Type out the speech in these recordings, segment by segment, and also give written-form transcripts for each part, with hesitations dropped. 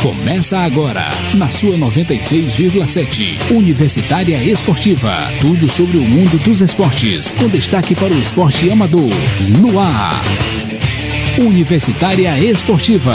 Começa agora, na sua 96,7. Universitária Esportiva. Tudo sobre o mundo dos esportes, com destaque para o esporte amador. No ar. Universitária Esportiva.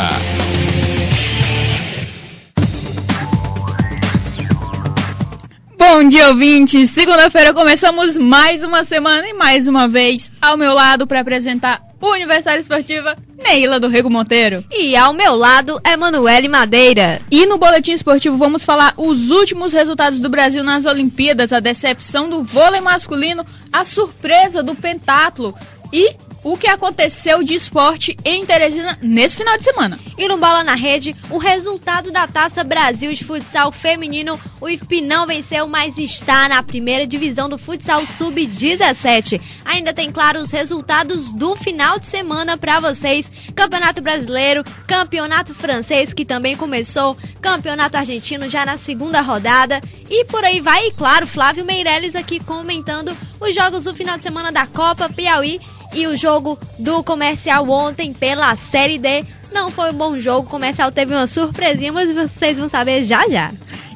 Bom dia, ouvintes. Segunda-feira começamos mais uma semana e mais uma vez ao meu lado para apresentar Universitária Esportiva, Neila do Rego Monteiro. E ao meu lado, Emanuele Madeira. E no Boletim Esportivo vamos falar os últimos resultados do Brasil nas Olimpíadas, a decepção do vôlei masculino, a surpresa do pentatlo e o que aconteceu de esporte em Teresina nesse final de semana. E no Bola na Rede, o resultado da Taça Brasil de futsal feminino, o IFP não venceu, mas está na primeira divisão do futsal sub-17. Ainda tem, claro, os resultados do final de semana para vocês. Campeonato Brasileiro, Campeonato Francês, que também começou, Campeonato Argentino já na segunda rodada. E por aí vai, e claro, Flávio Meirelles aqui comentando os jogos do final de semana da Copa Piauí. E o jogo do Comercial ontem pela Série D não foi um bom jogo. O Comercial teve uma surpresinha, mas vocês vão saber já já.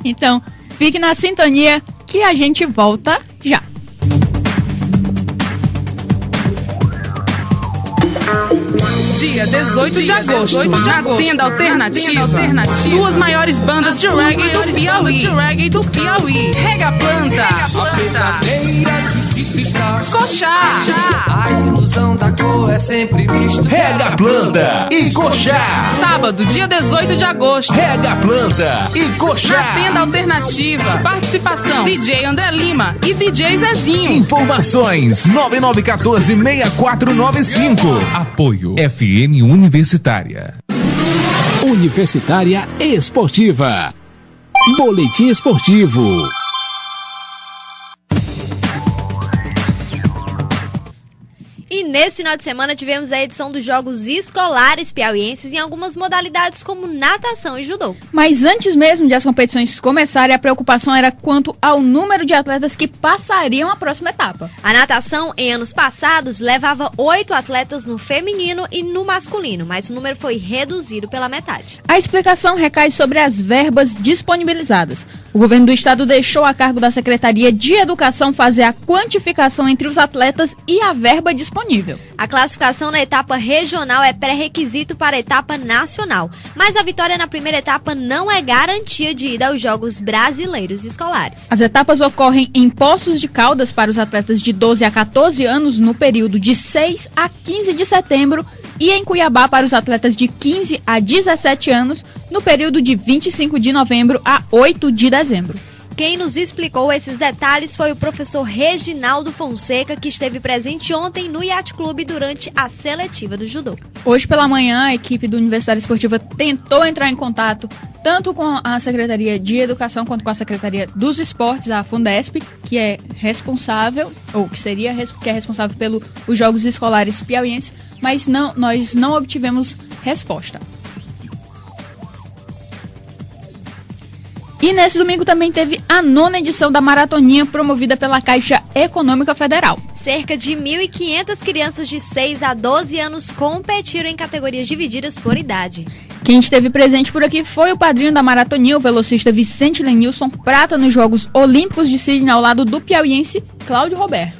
Então, fique na sintonia que a gente volta já. Dia 18 de agosto, na Tenda Alternativa, duas maiores bandas de reggae do Piauí. Rega Planta, Coxá. A ilusão da cor é sempre visto. Rega Planta e Coxá. Sábado, dia 18 de agosto. Rega Planta e Coxá. Na Tenda Alternativa. Participação: DJ André Lima e DJ Zezinho. Informações: 9914-6495. Apoio FM Universitária. Universitária Esportiva. Boletim Esportivo. E nesse final de semana tivemos a edição dos Jogos Escolares Piauienses em algumas modalidades como natação e judô. Mas antes mesmo de as competições começarem, a preocupação era quanto ao número de atletas que passariam a próxima etapa. A natação, em anos passados, levava 8 atletas no feminino e no masculino, mas o número foi reduzido pela metade. A explicação recai sobre as verbas disponibilizadas. O governo do estado deixou a cargo da Secretaria de Educação fazer a quantificação entre os atletas e a verba disponível. A classificação na etapa regional é pré-requisito para a etapa nacional, mas a vitória na primeira etapa não é garantia de ida aos Jogos Brasileiros Escolares. As etapas ocorrem em Poços de Caldas para os atletas de 12 a 14 anos no período de 6 a 15 de setembro e em Cuiabá para os atletas de 15 a 17 anos no período de 25 de novembro a 8 de dezembro. Quem nos explicou esses detalhes foi o professor Reginaldo Fonseca, que esteve presente ontem no Yacht Clube durante a seletiva do judô. Hoje pela manhã, a equipe do Universitária Esportiva tentou entrar em contato tanto com a Secretaria de Educação quanto com a Secretaria dos Esportes, a Fundesp, que é responsável, ou que é responsável pelos Jogos Escolares Piauienses, mas nós não obtivemos resposta. E nesse domingo também teve a 9ª edição da Maratoninha, promovida pela Caixa Econômica Federal. Cerca de 1.500 crianças de 6 a 12 anos competiram em categorias divididas por idade. Quem esteve presente por aqui foi o padrinho da Maratoninha, o velocista Vicente Lenilson, prata nos Jogos Olímpicos de Sydney, ao lado do piauiense Cláudio Roberto.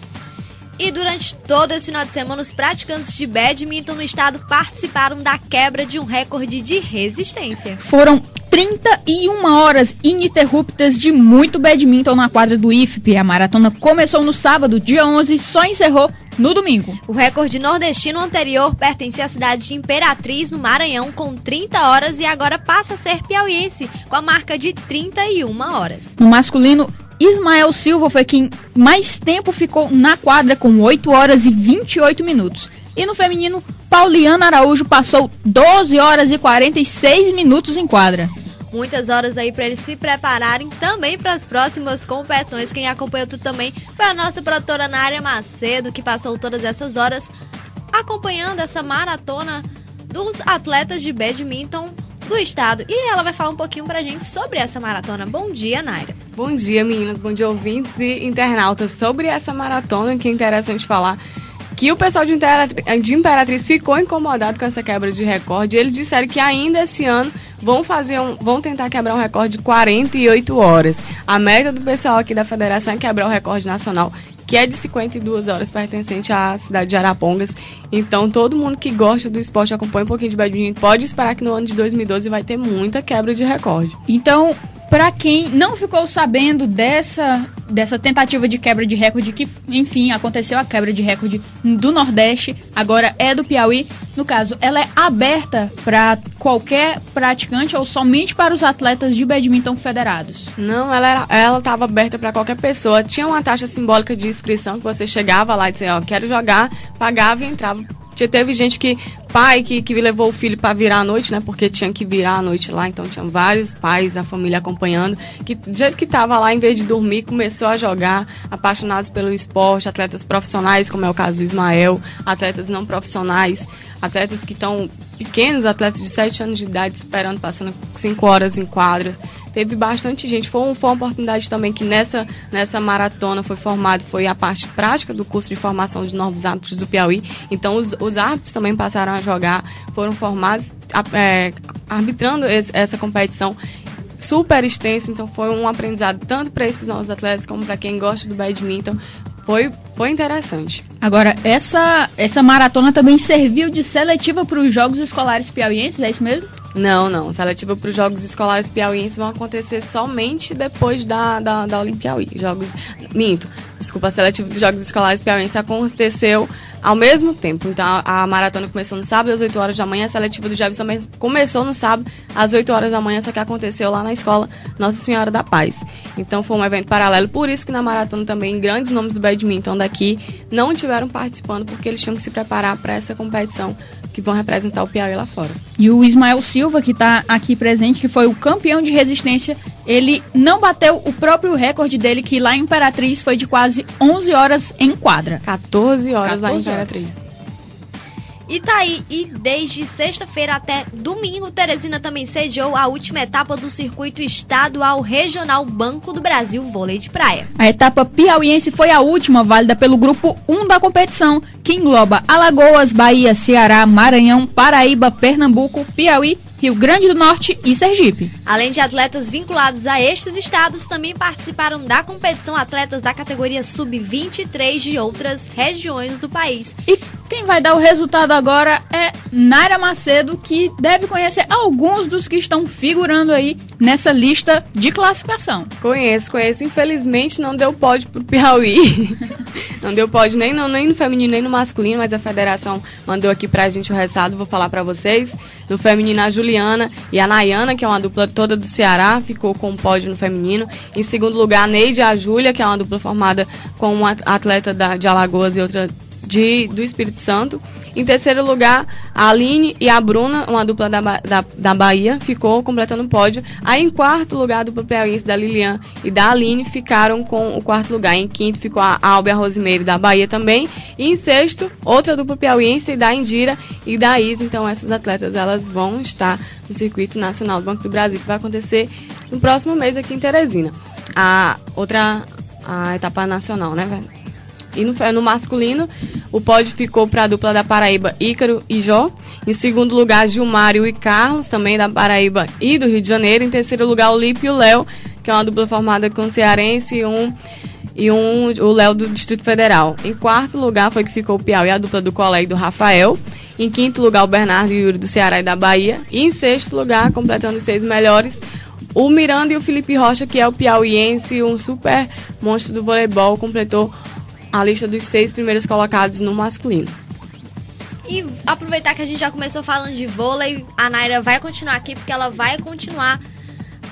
E durante todo esse final de semana, os praticantes de badminton no estado participaram da quebra de um recorde de resistência. Foram 31 horas ininterruptas de muito badminton na quadra do IFP. A maratona começou no sábado, dia 11, e só encerrou no domingo. O recorde nordestino anterior pertencia à cidade de Imperatriz, no Maranhão, com 30 horas, e agora passa a ser piauiense, com a marca de 31 horas. No masculino, Ismael Silva foi quem mais tempo ficou na quadra, com 8 horas e 28 minutos. E no feminino, Pauliana Araújo passou 12 horas e 46 minutos em quadra. Muitas horas aí para eles se prepararem também para as próximas competições. Quem acompanhou tudo também foi a nossa produtora Nária Macedo, que passou todas essas horas acompanhando essa maratona dos atletas de badminton do estado. E ela vai falar um pouquinho pra gente sobre essa maratona. Bom dia, Naira. Bom dia, meninas. Bom dia, ouvintes e internautas. Sobre essa maratona, que é interessante falar que o pessoal de Imperatriz ficou incomodado com essa quebra de recorde. Eles disseram que ainda esse ano vão tentar quebrar um recorde de 48 horas. A meta do pessoal aqui da federação é quebrar o recorde nacional, que é de 52 horas, pertencente à cidade de Arapongas. Então, todo mundo que gosta do esporte, acompanha um pouquinho de badminton, pode esperar que no ano de 2012 vai ter muita quebra de recorde. Então, para quem não ficou sabendo dessa tentativa de quebra de recorde, que, enfim, aconteceu a quebra de recorde do Nordeste, agora é do Piauí. No caso, ela é aberta para qualquer praticante ou somente para os atletas de badminton federados? Não, ela estava aberta para qualquer pessoa. Tinha uma taxa simbólica de inscrição que você chegava lá e dizia, ó, quero jogar, pagava e entrava. Teve gente pai que levou o filho para virar à noite, né? Porque tinha que virar à noite lá, então tinham vários pais, a família acompanhando, que do jeito que estava lá, em vez de dormir, começou a jogar, apaixonados pelo esporte, atletas profissionais, como é o caso do Ismael, atletas não profissionais, atletas que estão pequenos, atletas de 7 anos de idade, esperando, passando 5 horas em quadras. Teve bastante gente, foi uma oportunidade também que nessa maratona foi a parte prática do curso de formação de novos árbitros do Piauí. Então os árbitros também passaram a jogar, foram formados arbitrando essa competição super extensa. Então foi um aprendizado tanto para esses novos atletas como para quem gosta do badminton. Foi interessante. Agora, essa maratona também serviu de seletiva para os Jogos Escolares Piauienses, é isso mesmo? Não. Seletiva para os Jogos Escolares Piauienses vão acontecer somente depois da Olimpiauí. A seletiva dos Jogos Escolares Piauienses aconteceu ao mesmo tempo. Então, a maratona começou no sábado às 8 horas da manhã, a seletiva do Jebs também começou no sábado às 8 horas da manhã, só que aconteceu lá na escola Nossa Senhora da Paz. Então, foi um evento paralelo, por isso que na maratona também grandes nomes do badminton daqui não tiveram participando, porque eles tinham que se preparar para essa competição que vão representar o Piauí lá fora. E o Ismael Silva, que está aqui presente, que foi o campeão de resistência, ele não bateu o próprio recorde dele, que lá em Imperatriz foi de quase 11 horas em quadra. 14 horas lá em Imperatriz. E tá aí, e desde sexta-feira até domingo, Teresina também sediou a última etapa do circuito estadual regional Banco do Brasil Vôlei de Praia. A etapa piauiense foi a última, válida pelo grupo 1 da competição, que engloba Alagoas, Bahia, Ceará, Maranhão, Paraíba, Pernambuco, Piauí, Rio Grande do Norte e Sergipe. Além de atletas vinculados a estes estados, também participaram da competição atletas da categoria sub-23 de outras regiões do país. E quem vai dar o resultado agora é Naira Macedo, que deve conhecer alguns dos que estão figurando aí nessa lista de classificação. Conheço. Infelizmente não deu pódio pro Piauí. Não deu pódio nem no feminino nem no masculino, mas a federação mandou aqui pra gente o resultado, vou falar pra vocês. No feminino, a Juliana e a Nayana, que é uma dupla toda do Ceará, ficou com o pódio no feminino. Em segundo lugar, a Neide e a Júlia, que é uma dupla formada com uma atleta de Alagoas e outra do Espírito Santo. Em terceiro lugar, a Aline e a Bruna, uma dupla da Bahia, ficou completando o pódio. Aí em quarto lugar, a dupla piauiense da Lilian e da Aline ficaram com o quarto lugar. Em quinto ficou a Alba e a Rosimeire da Bahia também. E em sexto, outra dupla piauiense da Indira e da Isa. Então essas atletas elas vão estar no circuito nacional do Banco do Brasil, que vai acontecer no próximo mês aqui em Teresina. A etapa nacional, né, velho? E no masculino, o pódio ficou para a dupla da Paraíba, Ícaro e Jó. Em segundo lugar, Gilmário e Carlos, também da Paraíba e do Rio de Janeiro. Em terceiro lugar, o Lipe e o Léo, que é uma dupla formada com o cearense e o Léo do Distrito Federal. Em quarto lugar foi que ficou o Piauí, a dupla do Colé e do Rafael. Em quinto lugar, o Bernardo e o Yuri do Ceará e da Bahia. E em sexto lugar, completando os 6 melhores, o Miranda e o Felipe Rocha, que é o piauiense, um super monstro do voleibol, completou a lista dos 6 primeiros colocados no masculino. E aproveitar que a gente já começou falando de vôlei, a Naira vai continuar aqui porque ela vai continuar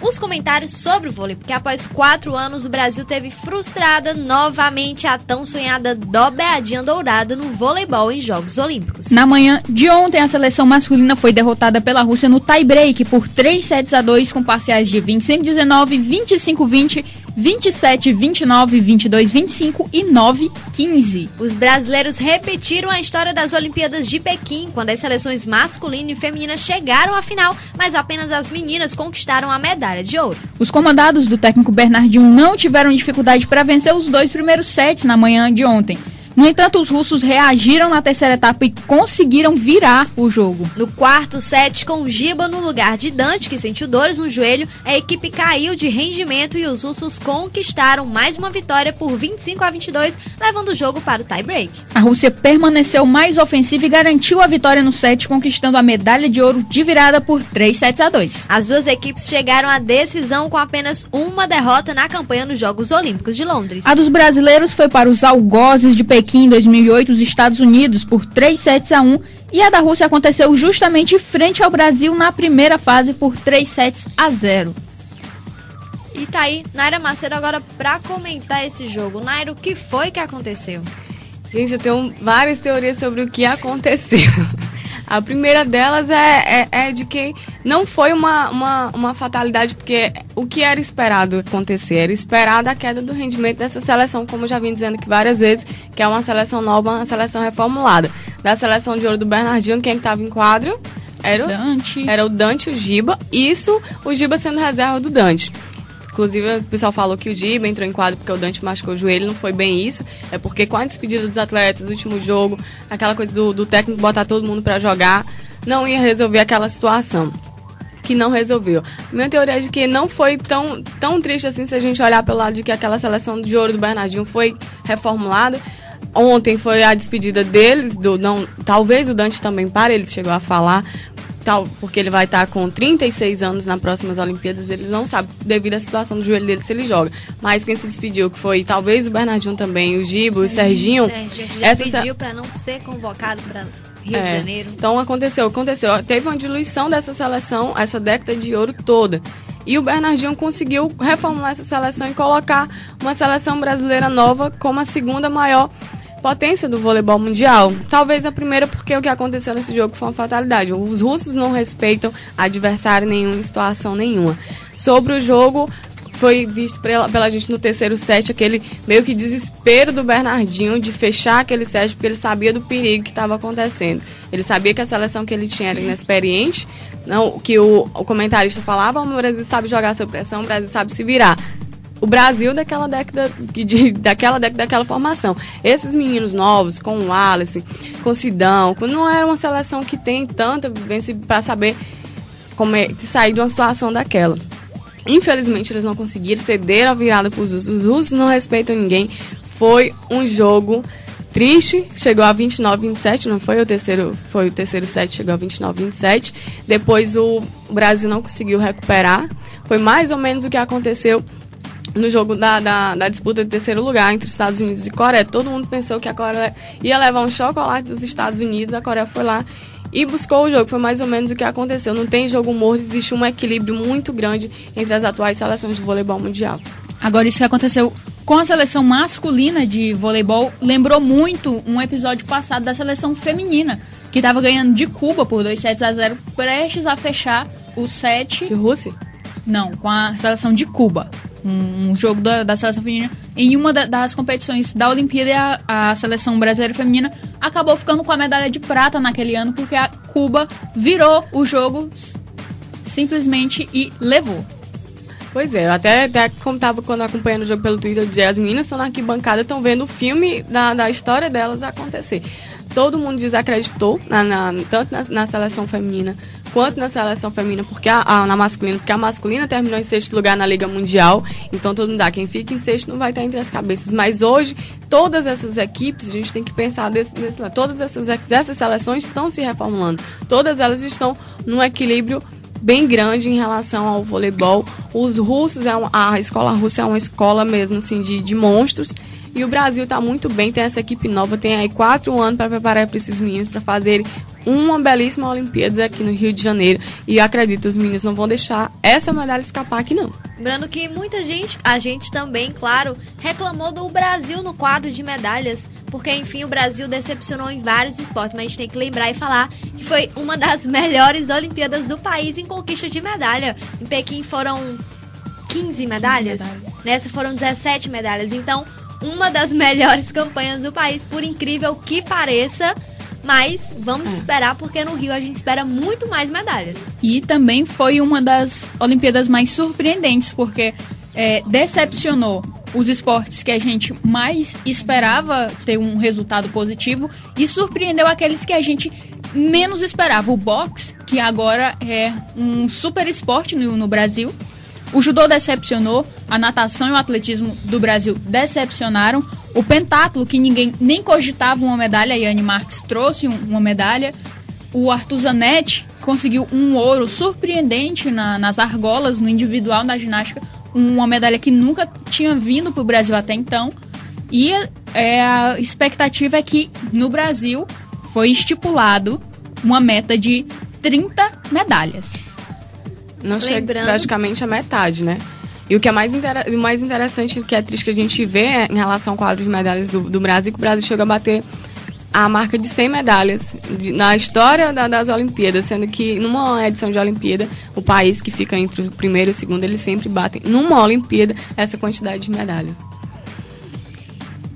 os comentários sobre o vôlei, porque após 4 anos o Brasil teve frustrada novamente a tão sonhada dobradinha dourada no voleibol em Jogos Olímpicos. Na manhã de ontem, a seleção masculina foi derrotada pela Rússia no tie-break por 3-7-2 com parciais de 25-19, 25-20, 27-29, 22-25 e 9-15. Os brasileiros repetiram a história das Olimpíadas de Pequim, quando as seleções masculina e feminina chegaram à final, mas apenas as meninas conquistaram a medalha de ouro. Os comandados do técnico Bernardinho não tiveram dificuldade para vencer os 2 primeiros sets na manhã de ontem. No entanto, os russos reagiram na terceira etapa e conseguiram virar o jogo. No quarto set, com Giba no lugar de Dante, que sentiu dores no joelho, a equipe caiu de rendimento e os russos conquistaram mais uma vitória por 25-22, levando o jogo para o tie-break. A Rússia permaneceu mais ofensiva e garantiu a vitória no set, conquistando a medalha de ouro de virada por 3-2. As duas equipes chegaram à decisão com apenas uma derrota na campanha nos Jogos Olímpicos de Londres. A dos brasileiros foi para os algozes de Pequim em 2008, os Estados Unidos, por 3-1, e a da Rússia aconteceu justamente frente ao Brasil na primeira fase por 3-0. E tá aí, Naira Macedo agora pra comentar esse jogo. Naira, o que foi que aconteceu? Gente, eu tenho várias teorias sobre o que aconteceu. A primeira delas é de que não foi uma fatalidade, porque o que era esperado acontecer? Era esperado a queda do rendimento dessa seleção, como eu já vim dizendo aqui várias vezes, que é uma seleção nova, uma seleção reformulada. Da seleção de ouro do Bernardinho, quem estava em quadro? Era o Dante e o Giba. Isso, o Giba sendo reserva do Dante. Inclusive, o pessoal falou que o Giba entrou em quadro porque o Dante machucou o joelho. Não foi bem isso. É porque com a despedida dos atletas, no último jogo, aquela coisa do técnico botar todo mundo para jogar, não ia resolver aquela situação. Que não resolveu. Minha teoria é de que não foi tão triste assim se a gente olhar pelo lado de que aquela seleção de ouro do Bernardinho foi reformulada. Ontem foi a despedida deles, talvez o Dante também ele chegou a falar, porque ele vai estar com 36 anos nas próximas Olimpíadas, ele não sabe, devido à situação do joelho dele, se ele joga. Mas quem se despediu, que foi talvez o Bernardinho também, o Giba, o Serginho. Já pediu para não ser convocado para Rio de Janeiro. Então aconteceu. Teve uma diluição dessa seleção, essa década de ouro toda. E o Bernardinho conseguiu reformular essa seleção e colocar uma seleção brasileira nova como a segunda maior potência do voleibol mundial. Talvez a primeira, porque o que aconteceu nesse jogo foi uma fatalidade. Os russos não respeitam adversário nenhum em situação nenhuma. Sobre o jogo, foi visto pela gente no terceiro set, aquele meio que desespero do Bernardinho de fechar aquele set, porque ele sabia do perigo que estava acontecendo. Ele sabia que a seleção que ele tinha era inexperiente, não, que o comentarista falava, o Brasil sabe jogar sob pressão, o Brasil sabe se virar. O Brasil daquela década, daquela formação. Esses meninos novos, com o Wallace, com o Sidão, não era uma seleção que tem tanta vivência para saber sair de uma situação daquela. Infelizmente, eles não conseguiram ceder a virada para os russos. Os russos não respeitam ninguém. Foi um jogo triste, chegou a 29-27, não foi o terceiro set, chegou a 29-27. Depois o Brasil não conseguiu recuperar. Foi mais ou menos o que aconteceu no jogo da disputa de terceiro lugar entre Estados Unidos e Coreia. Todo mundo pensou que a Coreia ia levar um chocolate dos Estados Unidos, a Coreia foi lá e buscou o jogo. Foi mais ou menos o que aconteceu. Não tem jogo morto, existe um equilíbrio muito grande entre as atuais seleções de voleibol mundial. Agora, isso que aconteceu com a seleção masculina de voleibol lembrou muito um episódio passado da seleção feminina, que estava ganhando de Cuba por 2-0, prestes a fechar o set... De Rússia? Não, com a seleção de Cuba. Um jogo da seleção feminina em uma das competições da Olimpíada, e a seleção brasileira feminina acabou ficando com a medalha de prata naquele ano, porque a Cuba virou o jogo simplesmente e levou. Pois é, eu até quando acompanhando o jogo pelo Twitter, eu dizia, as meninas estão na arquibancada, estão vendo o filme da história delas acontecer. Todo mundo desacreditou, tanto na seleção feminina quanto na seleção feminina, na masculina, porque a masculina terminou em sexto lugar na Liga Mundial, então todo mundo quem fica em sexto não vai estar entre as cabeças. Mas hoje, todas essas equipes, a gente tem que pensar desse lado, todas essas seleções estão se reformulando, todas elas estão num equilíbrio bem grande em relação ao voleibol. Os russos, a escola russa é uma escola mesmo assim de monstros, e o Brasil está muito bem, tem essa equipe nova, tem aí 4 anos para preparar para esses meninos, para fazerem uma belíssima Olimpíada aqui no Rio de Janeiro, e acredito, os meninos não vão deixar essa medalha escapar aqui não. Lembrando que muita gente, a gente também, claro, reclamou do Brasil no quadro de medalhas, porque enfim o Brasil decepcionou em vários esportes, mas a gente tem que lembrar e falar que foi uma das melhores Olimpíadas do país em conquista de medalha. Em Pequim foram 15 medalhas, nessa foram 17 medalhas, então uma das melhores campanhas do país, por incrível que pareça, mas vamos esperar, porque no Rio a gente espera muito mais medalhas. E também foi uma das Olimpíadas mais surpreendentes, porque decepcionou os esportes que a gente mais esperava ter um resultado positivo e surpreendeu aqueles que a gente menos esperava. O boxe, que agora é um super esporte no Brasil. O judô decepcionou, a natação e o atletismo do Brasil decepcionaram. O pentatlo, que ninguém nem cogitava uma medalha, a Yane Marques trouxe uma medalha. O Arthur Zanetti conseguiu um ouro surpreendente nas argolas, no individual, na ginástica. Uma medalha que nunca tinha vindo para o Brasil até então. E a expectativa é que no Brasil foi estipulado uma meta de 30 medalhas. Não chega praticamente a metade, né? E o que é mais interessante, que é triste que a gente vê em relação ao quadro de medalhas do Brasil, que o Brasil chega a bater a marca de 100 medalhas na história das Olimpíadas, sendo que numa edição de Olimpíada, o país que fica entre o primeiro e o segundo, eles sempre batem numa Olimpíada essa quantidade de medalhas.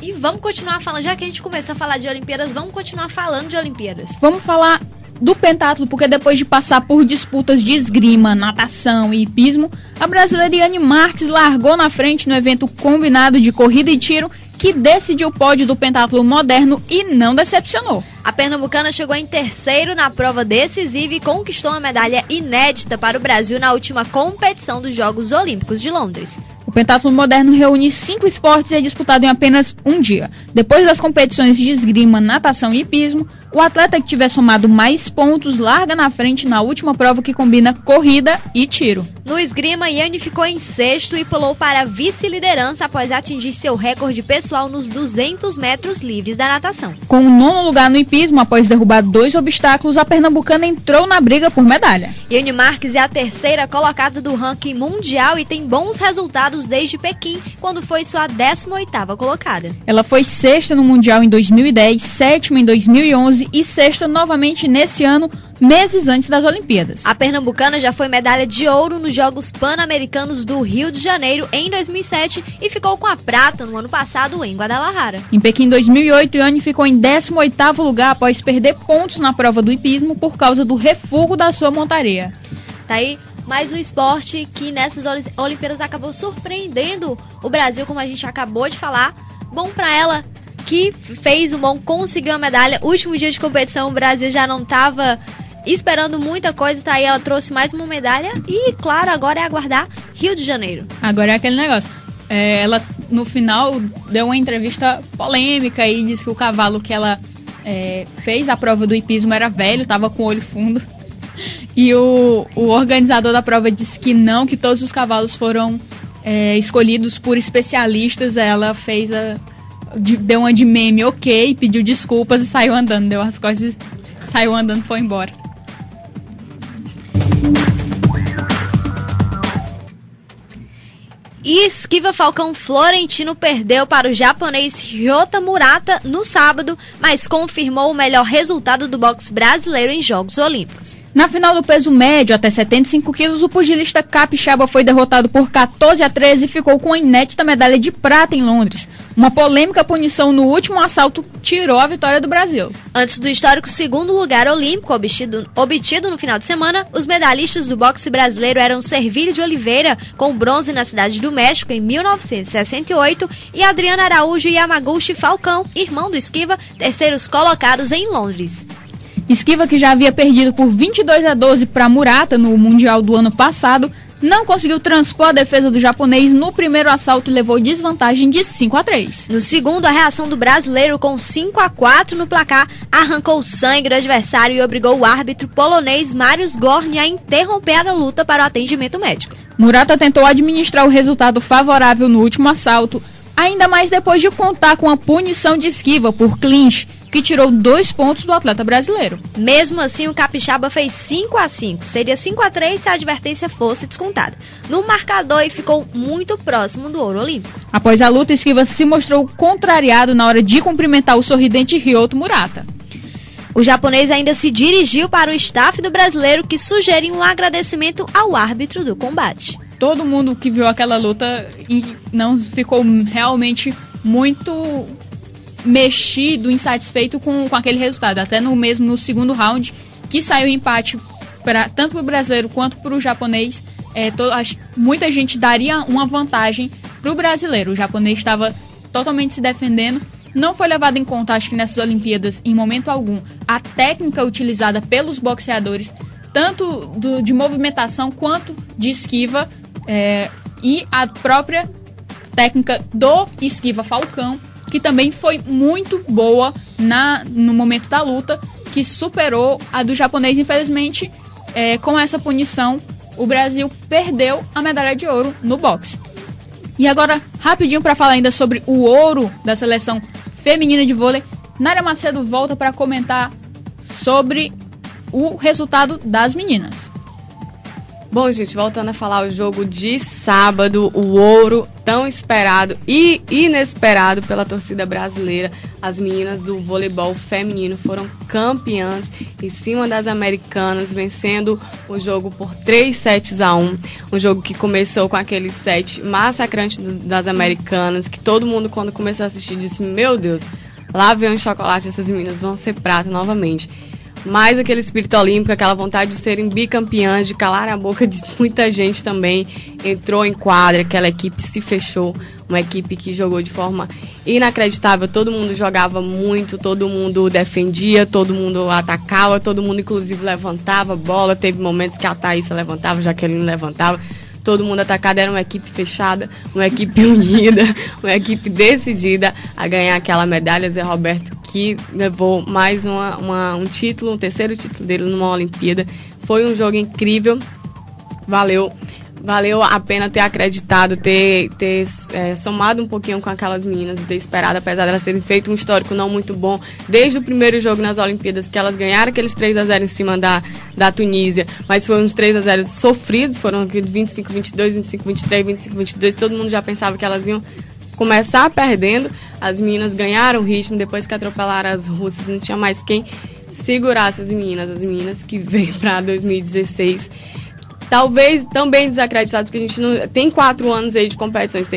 E vamos continuar falando, já que a gente começou a falar de Olimpíadas, vamos continuar falando de Olimpíadas. Vamos falar do pentatlo, porque depois de passar por disputas de esgrima, natação e hipismo, a brasileira Yane Marques largou na frente no evento combinado de corrida e tiro, que decidiu o pódio do pentatlo moderno e não decepcionou. A pernambucana chegou em terceiro na prova decisiva e conquistou uma medalha inédita para o Brasil na última competição dos Jogos Olímpicos de Londres. O pentatlo moderno reúne 5 esportes e é disputado em apenas um dia. Depois das competições de esgrima, natação e hipismo, o atleta que tiver somado mais pontos larga na frente na última prova, que combina corrida e tiro. No esgrima, Yane ficou em sexto e pulou para a vice-liderança após atingir seu recorde pessoal nos 200 metros livres da natação. Com o 9º lugar no hipismo, após derrubar 2 obstáculos, a pernambucana entrou na briga por medalha. Yane Marques é a terceira colocada do ranking mundial e tem bons resultados desde Pequim, quando foi sua 18ª colocada. Ela foi sexta no Mundial em 2010, sétima em 2011 e sexta novamente nesse ano, meses antes das Olimpíadas. A pernambucana já foi medalha de ouro nos Jogos Pan-Americanos do Rio de Janeiro em 2007 e ficou com a prata no ano passado em Guadalajara. Em Pequim 2008, Yane ficou em 18º lugar após perder pontos na prova do hipismo por causa do refúgio da sua montaria. Tá aí mais um esporte que nessas Olimpíadas acabou surpreendendo o Brasil, como a gente acabou de falar. Bom pra ela que fez conseguiu a medalha. Último dia de competição, o Brasil já não estava esperando muita coisa, tá aí, ela trouxe mais uma medalha e, claro, agora é aguardar Rio de Janeiro. Agora é aquele negócio. Ela, no final, deu uma entrevista polêmica e disse que o cavalo que ela fez a prova do hipismo era velho, estava com o olho fundo. E o organizador da prova disse que não, que todos os cavalos foram escolhidos por especialistas. Ela deu uma de meme, ok, pediu desculpas e saiu andando, deu as costas, saiu andando e foi embora. E esquiva Falcão Florentino perdeu para o japonês Ryota Murata no sábado, mas confirmou o melhor resultado do boxe brasileiro em Jogos Olímpicos. Na final do peso médio, até 75 quilos, o pugilista capixaba foi derrotado por 14-13 e ficou com a inédita medalha de prata em Londres. Uma polêmica punição no último assalto tirou a vitória do Brasil. Antes do histórico segundo lugar olímpico obtido no final de semana, os medalhistas do boxe brasileiro eram Servílio de Oliveira, com bronze na Cidade do México em 1968, e Adriano Araújo e Yamaguchi Falcão, irmão do Esquiva, terceiros colocados em Londres. Esquiva, que já havia perdido por 22-12 para Murata no Mundial do ano passado, não conseguiu transpor a defesa do japonês no primeiro assalto e levou desvantagem de 5-3. No segundo, a reação do brasileiro com 5-4 no placar arrancou sangue do adversário e obrigou o árbitro polonês Mariusz Gorni a interromper a luta para o atendimento médico. Murata tentou administrar o resultado favorável no último assalto, ainda mais depois de contar com a punição de Esquiva por clinch, que tirou 2 pontos do atleta brasileiro. Mesmo assim, o capixaba fez 5-5. Seria 5-3 se a advertência fosse descontada no marcador e ficou muito próximo do ouro olímpico. Após a luta, Esquiva se mostrou contrariado na hora de cumprimentar o sorridente Ryota Murata. O japonês ainda se dirigiu para o staff do brasileiro, que sugeriu um agradecimento ao árbitro do combate. Todo mundo que viu aquela luta não ficou realmente muito mexido, insatisfeito com aquele resultado. Até no segundo round, que saiu empate tanto para o brasileiro quanto para o japonês, muita gente daria uma vantagem para o brasileiro. O japonês estava totalmente se defendendo. Não foi levado em conta, acho que nessas Olimpíadas, em momento algum, a técnica utilizada pelos boxeadores, tanto de movimentação quanto de esquiva, e a própria técnica do esquiva falcão, que também foi muito boa no momento da luta, que superou a do japonês. Infelizmente, com essa punição, o Brasil perdeu a medalha de ouro no boxe. E agora, rapidinho para falar ainda sobre o ouro da seleção feminina de vôlei, Naira Macedo volta para comentar sobre o resultado das meninas. Bom, gente, voltando a falar o jogo de sábado, o ouro tão esperado e inesperado pela torcida brasileira. As meninas do voleibol feminino foram campeãs em cima das americanas, vencendo o jogo por 3-1. Um jogo que começou com aquele set massacrante das americanas, que todo mundo, quando começou a assistir, disse: meu Deus, lá vem um chocolate, essas meninas vão ser prata novamente. Mais aquele espírito olímpico, aquela vontade de serem bicampeãs, de calar a boca de muita gente também, entrou em quadra, aquela equipe se fechou, uma equipe que jogou de forma inacreditável, todo mundo jogava muito, todo mundo defendia, todo mundo atacava, todo mundo inclusive levantava a bola, teve momentos que a Thaísa levantava, a Jaqueline levantava, todo mundo atacado, era uma equipe fechada, uma equipe unida, uma equipe decidida a ganhar aquela medalha. Zé Roberto, que levou mais um título, um terceiro título dele numa Olimpíada. Foi um jogo incrível, valeu a pena ter acreditado, ter somado um pouquinho com aquelas meninas e ter esperado, apesar de elas terem feito um histórico não muito bom desde o primeiro jogo nas Olimpíadas, que elas ganharam aqueles 3-0 em cima da Tunísia, mas foram uns 3-0 sofridos, foram 25-22, 25-23, 25-22, todo mundo já pensava que elas iam começar perdendo. As meninas ganharam o ritmo, depois que atropelaram as russas, não tinha mais quem segurasse as meninas que veio para 2016. Talvez também desacreditado, porque a gente não tem 4 anos aí de competições,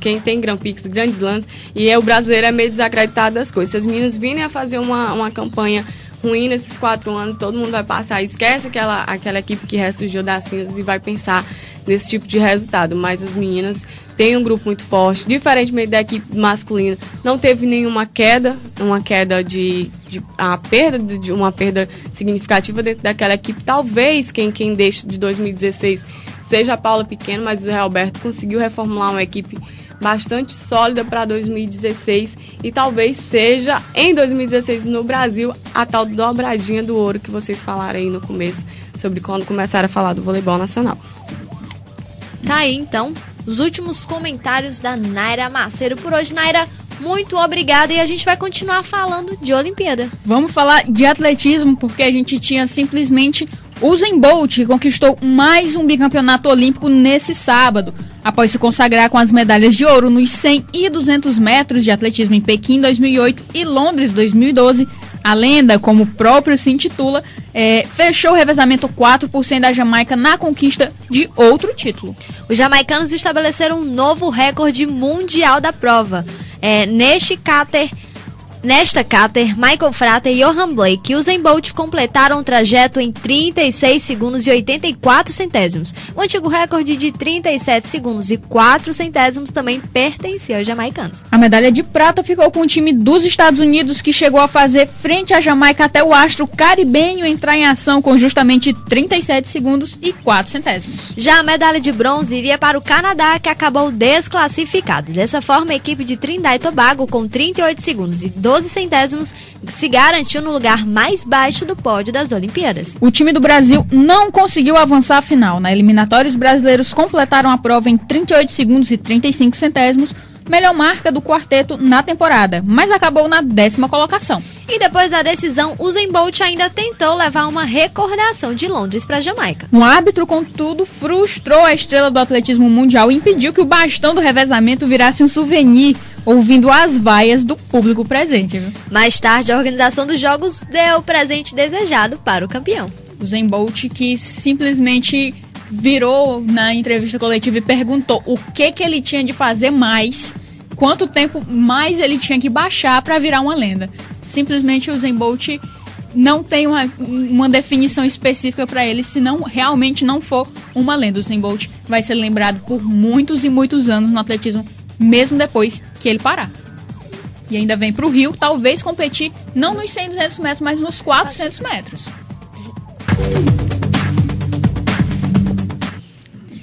quem tem Grand Prix, grandes lances, e o brasileiro é meio desacreditado das coisas. Se as meninas virem a fazer uma campanha ruim nesses 4 anos, todo mundo vai passar, esquece aquela equipe que ressurgiu das cinzas e vai pensar nesse tipo de resultado. Mas as meninas têm um grupo muito forte, diferentemente da equipe masculina, não teve nenhuma queda, uma perda significativa dentro daquela equipe. Talvez quem deixe de 2016 seja a Paula Pequeno, mas o Zé Roberto conseguiu reformular uma equipe bastante sólida para 2016 e talvez seja em 2016 no Brasil a tal dobradinha do ouro que vocês falaram aí no começo, sobre quando começaram a falar do voleibol nacional. Tá aí então os últimos comentários da Naira Macedo por hoje. Naira, muito obrigada, e a gente vai continuar falando de Olimpíada. Vamos falar de atletismo, porque a gente tinha simplesmente Usain Bolt, que conquistou mais um bicampeonato olímpico nesse sábado, após se consagrar com as medalhas de ouro nos 100 e 200 metros de atletismo em Pequim 2008 e Londres 2012. A lenda, como o próprio se intitula, fechou o revezamento 4% da Jamaica na conquista de outro título. Os jamaicanos estabeleceram um novo recorde mundial da prova. Nesta cáter, Michael Frater e Johan Blake e Usain Bolt completaram o trajeto em 36 segundos e 84 centésimos. O antigo recorde de 37 segundos e 4 centésimos também pertencia aos jamaicanos. A medalha de prata ficou com o time dos Estados Unidos, que chegou a fazer frente à Jamaica até o astro caribenho entrar em ação com justamente 37 segundos e 4 centésimos. Já a medalha de bronze iria para o Canadá, que acabou desclassificado. Dessa forma, a equipe de Trinidad e Tobago, com 38 segundos e 12 centésimos, se garantiu no lugar mais baixo do pódio das Olimpíadas. O time do Brasil não conseguiu avançar à final. Na eliminatória, os brasileiros completaram a prova em 38 segundos e 35 centésimos, melhor marca do quarteto na temporada, mas acabou na 10ª colocação. E depois da decisão, Usain Bolt ainda tentou levar uma recordação de Londres para a Jamaica. Um árbitro, contudo, frustrou a estrela do atletismo mundial e impediu que o bastão do revezamento virasse um souvenir, ouvindo as vaias do público presente. Viu? Mais tarde, a organização dos jogos deu o presente desejado para o campeão. Usain Bolt, que simplesmente virou na entrevista coletiva e perguntou o que ele tinha de fazer mais, quanto tempo mais ele tinha que baixar para virar uma lenda. Simplesmente o Usain Bolt não tem uma definição específica para ele, se não realmente não for uma lenda. O Usain Bolt vai ser lembrado por muitos e muitos anos no atletismo, mesmo depois que ele parar. E ainda vem para o Rio, talvez competir não nos 100, 200 metros, mas nos 400 metros.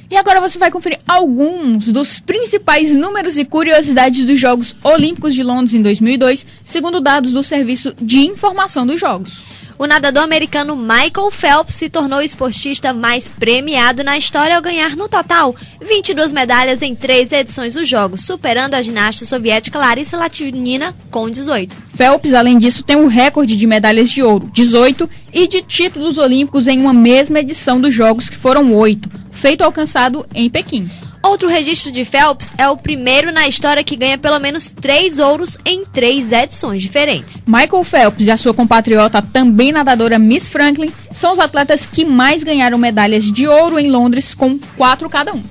E agora você vai conferir alguns dos principais números e curiosidades dos Jogos Olímpicos de Londres em 2002, segundo dados do Serviço de Informação dos Jogos. O nadador americano Michael Phelps se tornou o esportista mais premiado na história ao ganhar, no total, 22 medalhas em 3 edições dos Jogos, superando a ginasta soviética Larissa Latvinina com 18. Phelps, além disso, tem um recorde de medalhas de ouro, 18, e de títulos olímpicos em uma mesma edição dos Jogos, que foram 8, feito alcançado em Pequim. Outro registro de Phelps é o primeiro na história que ganha pelo menos 3 ouros em 3 edições diferentes. Michael Phelps e a sua compatriota, também nadadora Miss Franklin, são os atletas que mais ganharam medalhas de ouro em Londres, com 4 cada um.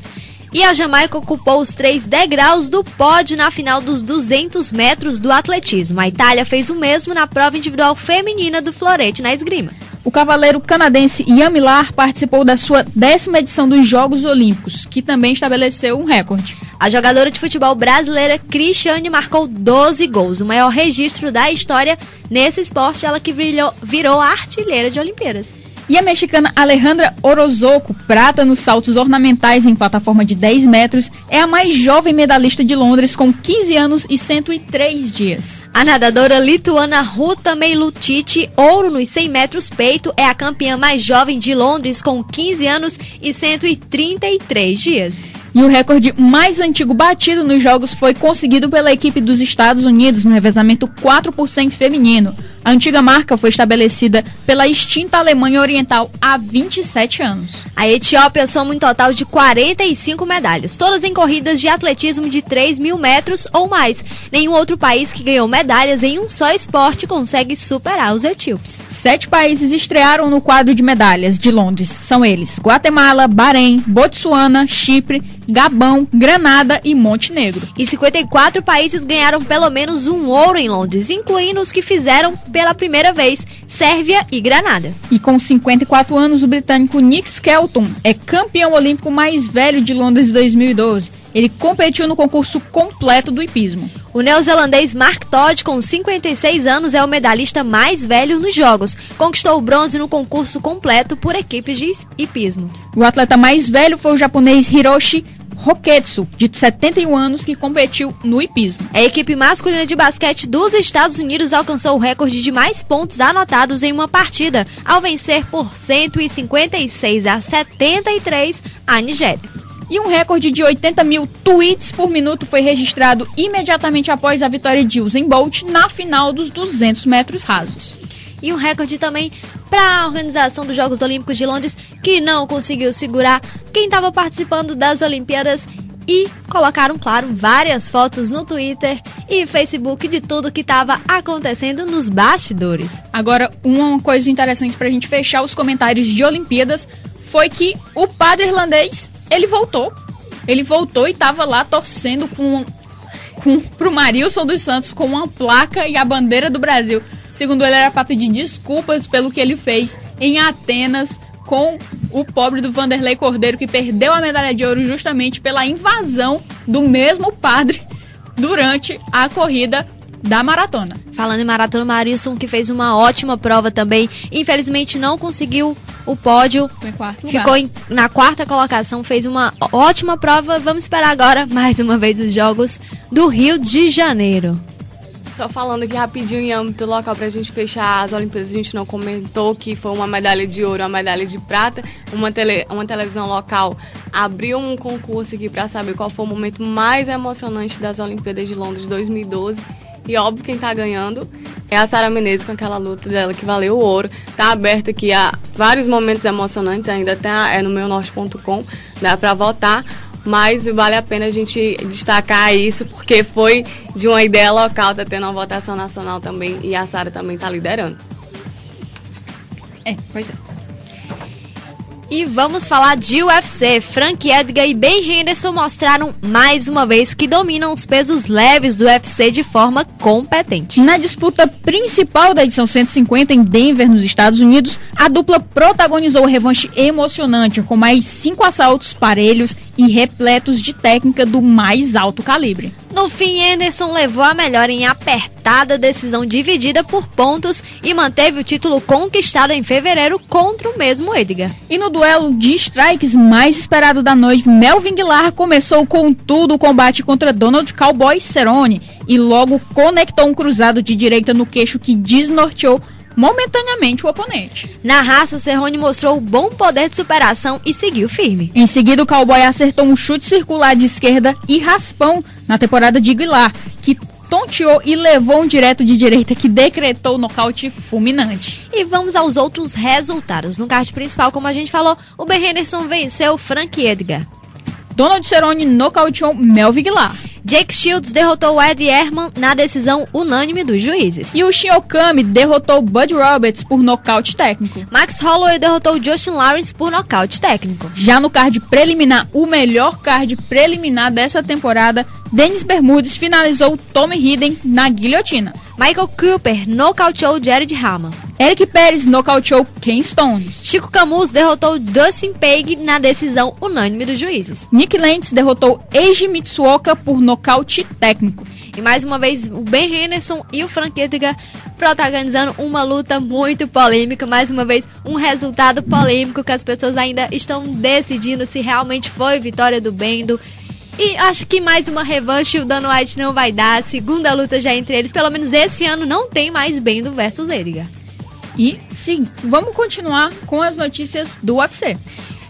E a Jamaica ocupou os 3 degraus do pódio na final dos 200 metros do atletismo. A Itália fez o mesmo na prova individual feminina do florete na esgrima. O cavaleiro canadense Ian Millar participou da sua 10ª edição dos Jogos Olímpicos, que também estabeleceu um recorde. A jogadora de futebol brasileira Cristiane marcou 12 gols, o maior registro da história nesse esporte, ela que virou artilheira de Olimpíadas. E a mexicana Alejandra Orozco, prata nos saltos ornamentais em plataforma de 10 metros, é a mais jovem medalhista de Londres, com 15 anos e 103 dias. A nadadora lituana Ruta Meilutytė, ouro nos 100 metros peito, é a campeã mais jovem de Londres, com 15 anos e 133 dias. E o recorde mais antigo batido nos Jogos foi conseguido pela equipe dos Estados Unidos no revezamento 4x100 feminino. A antiga marca foi estabelecida pela extinta Alemanha Oriental há 27 anos. A Etiópia soma um total de 45 medalhas, todas em corridas de atletismo de 3.000 metros ou mais. Nenhum outro país que ganhou medalhas em um só esporte consegue superar os etíopes. 7 países estrearam no quadro de medalhas de Londres. São eles: Guatemala, Bahrein, Botsuana, Chipre, Gabão, Granada e Montenegro. E 54 países ganharam pelo menos um ouro em Londres, incluindo os que fizeram pela primeira vez, Sérvia e Granada. E com 54 anos, o britânico Nick Skelton é campeão olímpico mais velho de Londres 2012. Ele competiu no concurso completo do hipismo. O neozelandês Mark Todd, com 56 anos, é o medalhista mais velho nos Jogos. Conquistou o bronze no concurso completo por equipes de hipismo. O atleta mais velho foi o japonês Hiroshi Roketsu, de 71 anos, que competiu no hipismo. A equipe masculina de basquete dos Estados Unidos alcançou o recorde de mais pontos anotados em uma partida, ao vencer por 156-73 a Nigéria. E um recorde de 80 mil tweets por minuto foi registrado imediatamente após a vitória de Usain Bolt na final dos 200 metros rasos. E um recorde também para a organização dos Jogos Olímpicos de Londres, que não conseguiu segurar quem estava participando das Olimpíadas, e colocaram, claro, várias fotos no Twitter e Facebook de tudo que estava acontecendo nos bastidores. Agora, uma coisa interessante para a gente fechar os comentários de Olimpíadas foi que o padre irlandês, ele voltou e estava lá torcendo pro Marilson dos Santos com uma placa e a bandeira do Brasil. Segundo ele, era para pedir desculpas pelo que ele fez em Atenas com o pobre do Vanderlei Cordeiro, que perdeu a medalha de ouro justamente pela invasão do mesmo padre durante a corrida da maratona. Falando em maratona, Marilson, que fez uma ótima prova também, infelizmente não conseguiu o pódio, foi em quarto lugar. Ficou na 4ª colocação, fez uma ótima prova. Vamos esperar agora, mais uma vez, os Jogos do Rio de Janeiro. Só falando aqui rapidinho em âmbito local pra gente fechar as Olimpíadas, a gente não comentou que foi uma medalha de ouro, uma medalha de prata. Uma televisão local abriu um concurso aqui pra saber qual foi o momento mais emocionante das Olimpíadas de Londres 2012. E óbvio, quem tá ganhando é a Sara Menezes, com aquela luta dela que valeu o ouro. Tá aberto aqui a vários momentos emocionantes, ainda tá no meunorte.com, dá pra votar. Mas vale a pena a gente destacar isso, porque foi de uma ideia local, tá tendo uma votação nacional também, e a Sara também tá liderando. Pois é. E vamos falar de UFC. Frank Edgar e Ben Henderson mostraram mais uma vez que dominam os pesos leves do UFC de forma competente. Na disputa principal da edição 150 em Denver, nos Estados Unidos, a dupla protagonizou revanche emocionante com mais 5 assaltos parelhos e repletos de técnica do mais alto calibre. No fim, Henderson levou a melhor em apertada decisão dividida por pontos e manteve o título conquistado em fevereiro contra o mesmo Edgar. E no duelo de strikes mais esperado da noite, Melvin Guillard começou com tudo o combate contra Donald Cowboy Cerrone e logo conectou um cruzado de direita no queixo que desnorteou momentaneamente o oponente. Na raça, Cerrone mostrou bom poder de superação e seguiu firme. Em seguida, o Cowboy acertou um chute circular de esquerda e raspão na temporada de Guillard, que tonteou e levou um direto de direita que decretou nocaute fulminante. E vamos aos outros resultados. No card principal, como a gente falou, o Ben Henderson venceu Frank Edgar. Donald Cerrone nocauteou Melvin Guillard. Jake Shields derrotou Eddie Herman na decisão unânime dos juízes. E o Shin Okami derrotou Bud Roberts por nocaute técnico. Max Holloway derrotou Justin Lawrence por nocaute técnico. Já no card preliminar, o melhor card preliminar dessa temporada, Dennis Bermudez finalizou Tommy Hidden na guilhotina. Michael Cooper nocauteou Jared Hammond. Eric Pérez nocauteou Ken Stones. Chico Camus derrotou Dustin Paige na decisão unânime dos juízes. Nick Lentz derrotou Eiji Mitsuoka por nocaute técnico. E mais uma vez o Ben Henderson e o Frank Edgar protagonizando uma luta muito polêmica. Mais uma vez um resultado polêmico que as pessoas ainda estão decidindo se realmente foi vitória do Bendo. E acho que mais uma revanche o Dana White não vai dar. A segunda luta já entre eles. Pelo menos esse ano não tem mais Bendo versus Edgar. E sim, vamos continuar com as notícias do UFC.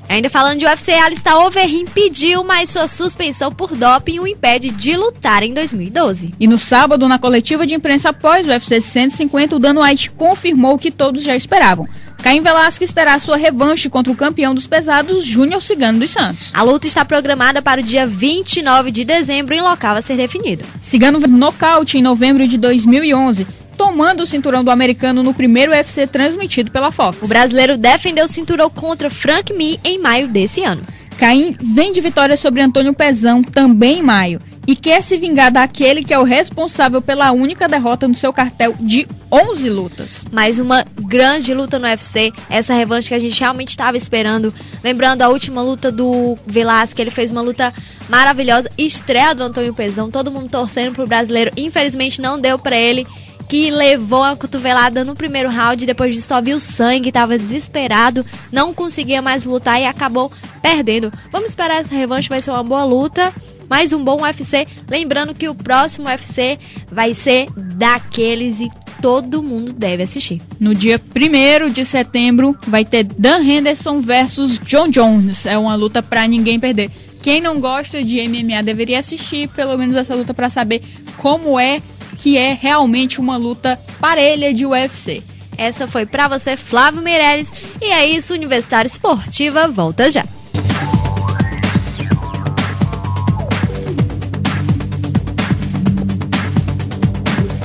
Ainda falando de UFC, Alistair Overeem pediu, mas sua suspensão por doping o impede de lutar em 2012. E no sábado, na coletiva de imprensa após o UFC 150, o Dana White confirmou o que todos já esperavam. Caim Velasquez terá sua revanche contra o campeão dos pesados, Júnior Cigano dos Santos. A luta está programada para o dia 29 de dezembro em local a ser definido. Cigano nocaute em novembro de 2011, tomando o cinturão do americano no primeiro UFC transmitido pela Fox. O brasileiro defendeu o cinturão contra Frank Mir em maio desse ano. Caim vem de vitória sobre Antônio Pezão também em maio e quer se vingar daquele que é o responsável pela única derrota no seu cartel de 11 lutas. Mais uma grande luta no UFC, essa revanche que a gente realmente estava esperando. Lembrando a última luta do Velasquez, ele fez uma luta maravilhosa, estreia do Antônio Pezão, todo mundo torcendo pro brasileiro, infelizmente não deu pra ele, que levou a cotovelada no primeiro round, depois disso só viu sangue, estava desesperado, não conseguia mais lutar e acabou perdendo. Vamos esperar essa revanche, vai ser uma boa luta, mais um bom UFC. Lembrando que o próximo UFC vai ser daqueles e todo mundo deve assistir. No dia 1º de setembro vai ter Dan Henderson versus John Jones, é uma luta pra ninguém perder. Quem não gosta de MMA deveria assistir pelo menos essa luta pra saber como é que é realmente uma luta parelha de UFC. Essa foi pra você, Flávio Meirelles, e é isso, Universitária Esportiva volta já.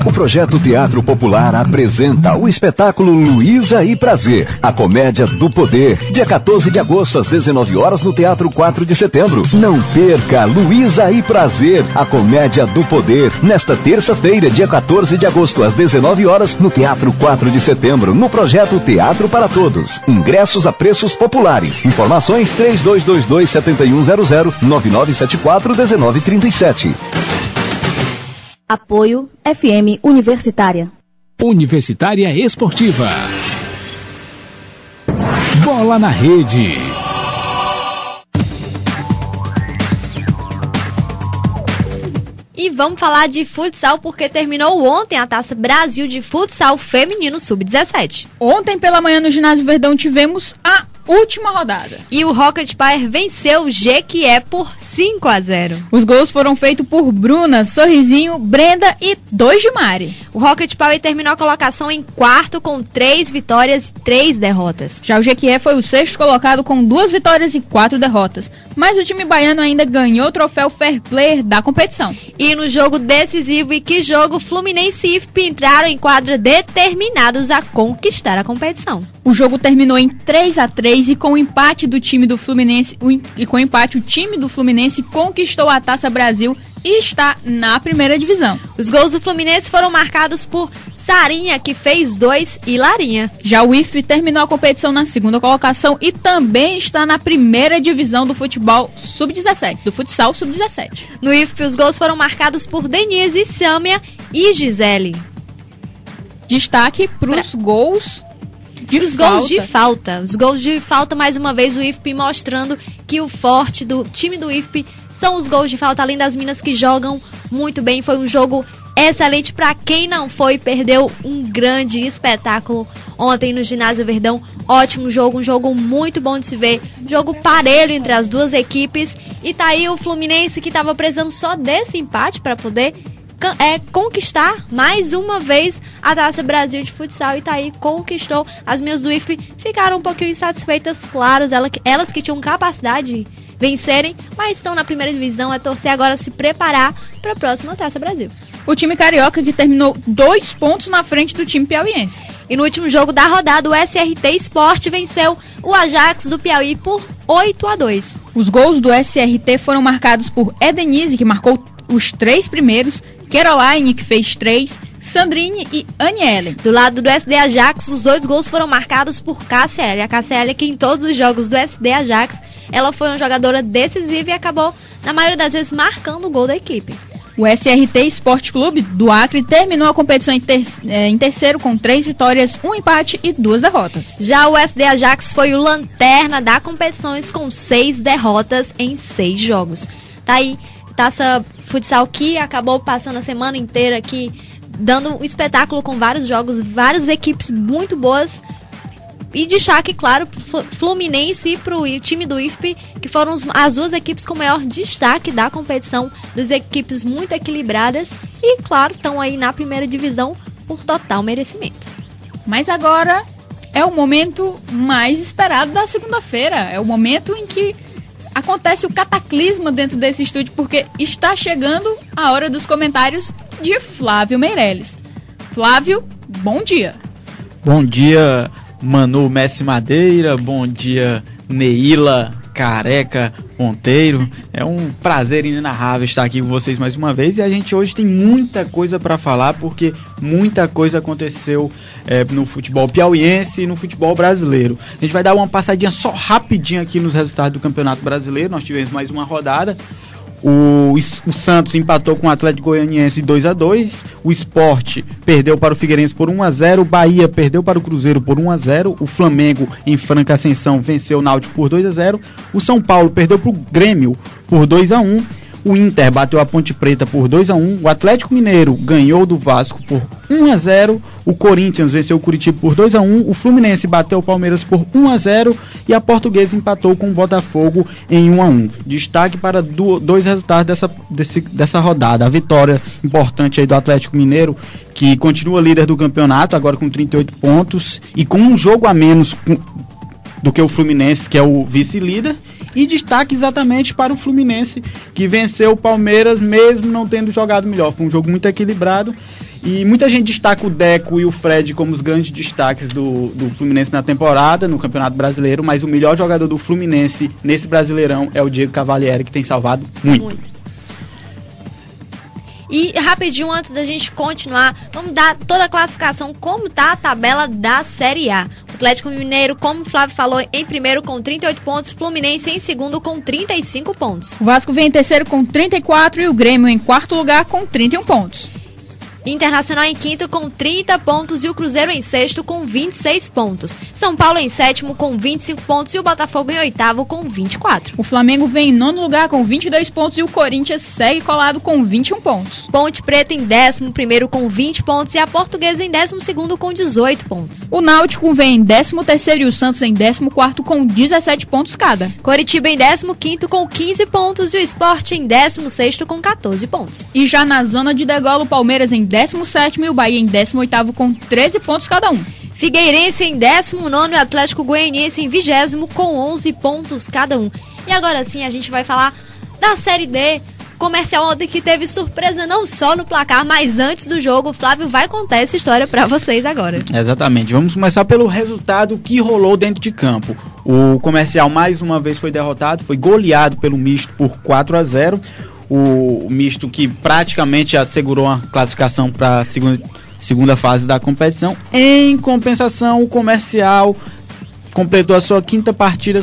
O Projeto Teatro Popular apresenta o espetáculo Luísa e Prazer, a comédia do poder, dia 14 de agosto às 19 horas no Teatro 4 de Setembro. Não perca Luísa e Prazer, a comédia do poder, nesta terça-feira, dia 14 de agosto às 19 horas no Teatro 4 de Setembro, no Projeto Teatro para Todos. Ingressos a preços populares. Informações 3222-7100, 9974-1937. Apoio FM Universitária. Universitária Esportiva. Bola na rede. E vamos falar de futsal porque terminou ontem a Taça Brasil de Futsal Feminino Sub-17. Ontem pela manhã no Ginásio Verdão tivemos a última rodada. E o Rocket Power venceu o Jequié por 5-0. Os gols foram feitos por Bruna, Sorrisinho, Brenda e 2 de Mari. O Rocket Power terminou a colocação em quarto com 3 vitórias e 3 derrotas. Já o Jequié foi o 6º colocado com 2 vitórias e 4 derrotas. Mas o time baiano ainda ganhou o troféu Fair Player da competição. E no jogo decisivo, e que jogo, Fluminense e IFP entraram em quadra determinados a conquistar a competição. O jogo terminou em 3-3 e com o empate do time do Fluminense, o time do Fluminense conquistou a Taça Brasil e está na primeira divisão. Os gols do Fluminense foram marcados por Sarinha, que fez 2, e Larinha. Já o IFP terminou a competição na 2ª colocação e também está na primeira divisão do futebol sub-17, do futsal sub-17. No IFP, os gols foram marcados por Denise, Sâmia e Gisele. Destaque para os gols de falta. Os gols de falta, mais uma vez, o IFP mostrando que o forte do time do IFP são os gols de falta, além das minas que jogam muito bem. Foi um jogo excelente para quem não foi, perdeu um grande espetáculo ontem no Ginásio Verdão. Ótimo jogo, um jogo muito bom de se ver, jogo parelho entre as duas equipes. E tá aí o Fluminense, que estava precisando só desse empate para poder conquistar mais uma vez a Taça Brasil de futsal, e tá aí, conquistou. As meninas do IFP ficaram um pouquinho insatisfeitas, claro, elas que tinham capacidade de vencerem, mas estão na primeira divisão. É torcer agora, se preparar para a próxima Taça Brasil. O time carioca, que terminou 2 pontos na frente do time piauiense. E no último jogo da rodada, o SRT Sport venceu o Ajax do Piauí por 8-2. Os gols do SRT foram marcados por Edenise, que marcou os 3 primeiros, Caroline, que fez 3, Sandrine e Aniele. Do lado do SD Ajax, os 2 gols foram marcados por Cassiele. A Cassiele, que em todos os jogos do SD Ajax, ela foi uma jogadora decisiva e acabou, na maioria das vezes, marcando o gol da equipe. O SRT Sport Clube do Acre terminou a competição em terceiro com 3 vitórias, 1 empate e 2 derrotas. Já o SD Ajax foi o lanterna da competição com 6 derrotas em 6 jogos. Tá aí, Taça Futsal, que acabou passando a semana inteira aqui, dando um espetáculo com vários jogos, várias equipes muito boas. E destaque, claro, pro Fluminense e pro time do IFP, que foram as 2 equipes com maior destaque da competição, 2 equipes muito equilibradas e, claro, estão aí na primeira divisão por total merecimento. Mas agora é o momento mais esperado da segunda-feira, é o momento em que acontece o cataclisma dentro desse estúdio, porque está chegando a hora dos comentários de Flávio Meirelles. Flávio, bom dia. Bom dia, Manu Messi Madeira, bom dia, Neila Careca Ponteiro. É um prazer inenarrável estar aqui com vocês mais uma vez, e a gente hoje tem muita coisa para falar, porque muita coisa aconteceu no futebol piauiense e no futebol brasileiro. A gente vai dar uma passadinha só rapidinho aqui nos resultados do Campeonato Brasileiro. Nós tivemos mais uma rodada. O Santos empatou com o Atlético Goianiense 2-2, o Sport perdeu para o Figueirense por 1-0, o Bahia perdeu para o Cruzeiro por 1-0, o Flamengo em franca ascensão venceu o Náutico por 2-0, o São Paulo perdeu para o Grêmio por 2-1, o Inter bateu a Ponte Preta por 2-1, o Atlético Mineiro ganhou do Vasco por 1-0, o Corinthians venceu o Curitiba por 2-1, o Fluminense bateu o Palmeiras por 1-0 e a Portuguesa empatou com o Botafogo em 1-1. Destaque para 2 resultados dessa rodada. A vitória importante aí do Atlético Mineiro, que continua líder do campeonato, agora com 38 pontos e com um jogo a menos do que o Fluminense, que é o vice-líder. E destaque exatamente para o Fluminense, que venceu o Palmeiras mesmo não tendo jogado melhor. Foi um jogo muito equilibrado. E muita gente destaca o Deco e o Fred como os grandes destaques do Fluminense na temporada, no Campeonato Brasileiro, mas o melhor jogador do Fluminense nesse Brasileirão é o Diego Cavalieri, que tem salvado muito. E rapidinho, antes da gente continuar, vamos dar toda a classificação, como tá a tabela da Série A. O Atlético Mineiro, como o Flávio falou, em primeiro com 38 pontos, Fluminense em segundo com 35 pontos. O Vasco vem em terceiro com 34 e o Grêmio em quarto lugar com 31 pontos. Internacional em quinto com 30 pontos e o Cruzeiro em sexto com 26 pontos. São Paulo em sétimo com 25 pontos e o Botafogo em oitavo com 24. O Flamengo vem em nono lugar com 22 pontos e o Corinthians segue colado com 21 pontos. Ponte Preta em 11º com 20 pontos e a Portuguesa em 12º com 18 pontos. O Náutico vem em 13º e o Santos em 14º com 17 pontos cada. Coritiba em 15º com 15 pontos e o Sport em 16º com 14 pontos. E já na zona de degola, o Palmeiras em 17º e o Bahia em 18º com 13 pontos cada um. Figueirense em 19º e o Atlético Goianiense em 20º com 11 pontos cada um. E agora sim a gente vai falar da Série D. Comercial ontem que teve surpresa não só no placar, mas antes do jogo. O Flávio vai contar essa história pra vocês agora. Exatamente, vamos começar pelo resultado que rolou dentro de campo. O Comercial mais uma vez foi derrotado, foi goleado pelo Misto por 4-0. O Misto que praticamente assegurou a classificação para a segunda fase da competição. Em compensação, o Comercial completou a sua quinta partida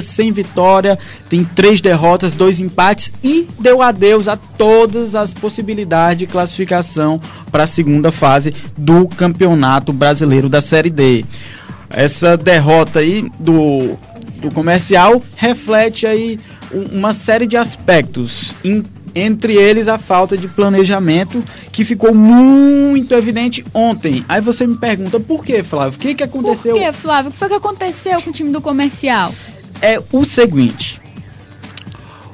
sem vitória, tem 3 derrotas, 2 empates e deu adeus a todas as possibilidades de classificação para a segunda fase do Campeonato Brasileiro da Série D. Essa derrota aí do Comercial reflete aí uma série de aspectos, entre eles a falta de planejamento, que ficou muito evidente ontem. Aí você me pergunta, por que, Flávio? O que aconteceu? Por que, Flávio? O que foi que aconteceu com o time do Comercial? É o seguinte: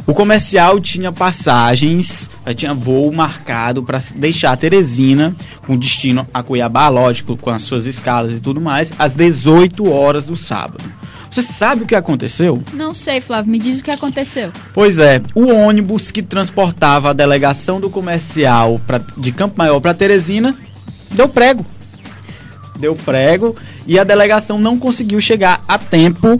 o Comercial tinha passagens, tinha voo marcado para deixar Teresina com destino a Cuiabá, lógico, com as suas escalas e tudo mais, às 18 horas do sábado. Você sabe o que aconteceu? Não sei, Flávio, me diz o que aconteceu. Pois é, o ônibus que transportava a delegação do Comercial de Campo Maior para Teresina deu prego e a delegação não conseguiu chegar a tempo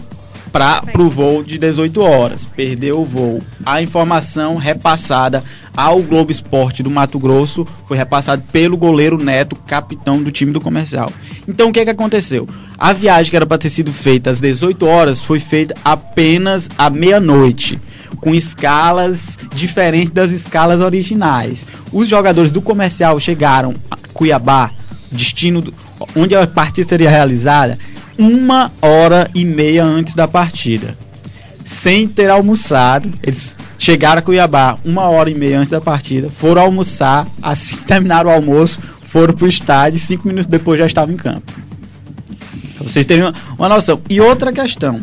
para o voo de 18 horas. Perdeu o voo. A informação repassada ao Globo Esporte do Mato Grosso foi repassada pelo goleiro Neto, capitão do time do Comercial. Então o que aconteceu? A viagem que era para ter sido feita às 18 horas foi feita apenas à meia-noite, com escalas diferentes das escalas originais. Os jogadores do Comercial chegaram a Cuiabá, destino onde a partida seria realizada, 1h30 antes da partida, sem ter almoçado. Eles chegaram a Cuiabá 1h30 antes da partida, foram almoçar, assim que terminaram o almoço, foram pro estádio, 5 minutos depois já estavam em campo. Pra vocês terem uma noção. E outra questão,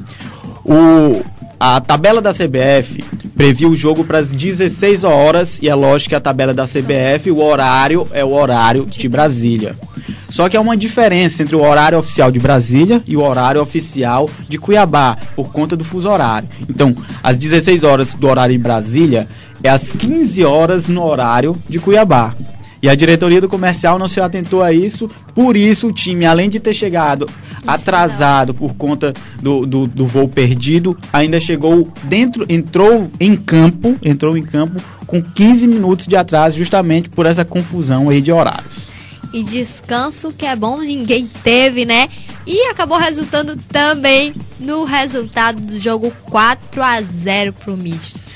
a tabela da CBF previu o jogo para as 16 horas, e é lógico que a tabela da CBF, o horário é o horário de Brasília. Só que há uma diferença entre o horário oficial de Brasília e o horário oficial de Cuiabá, por conta do fuso horário. Então, às 16 horas do horário em Brasília é às 15 horas no horário de Cuiabá. E a diretoria do Comercial não se atentou a isso, por isso o time, além de ter chegado atrasado por conta do voo perdido, ainda entrou em campo com 15 minutos de atraso, justamente por essa confusão aí de horários. E descanso que é bom, ninguém teve, né? E acabou resultando também no resultado do jogo 4-0 pro Misto.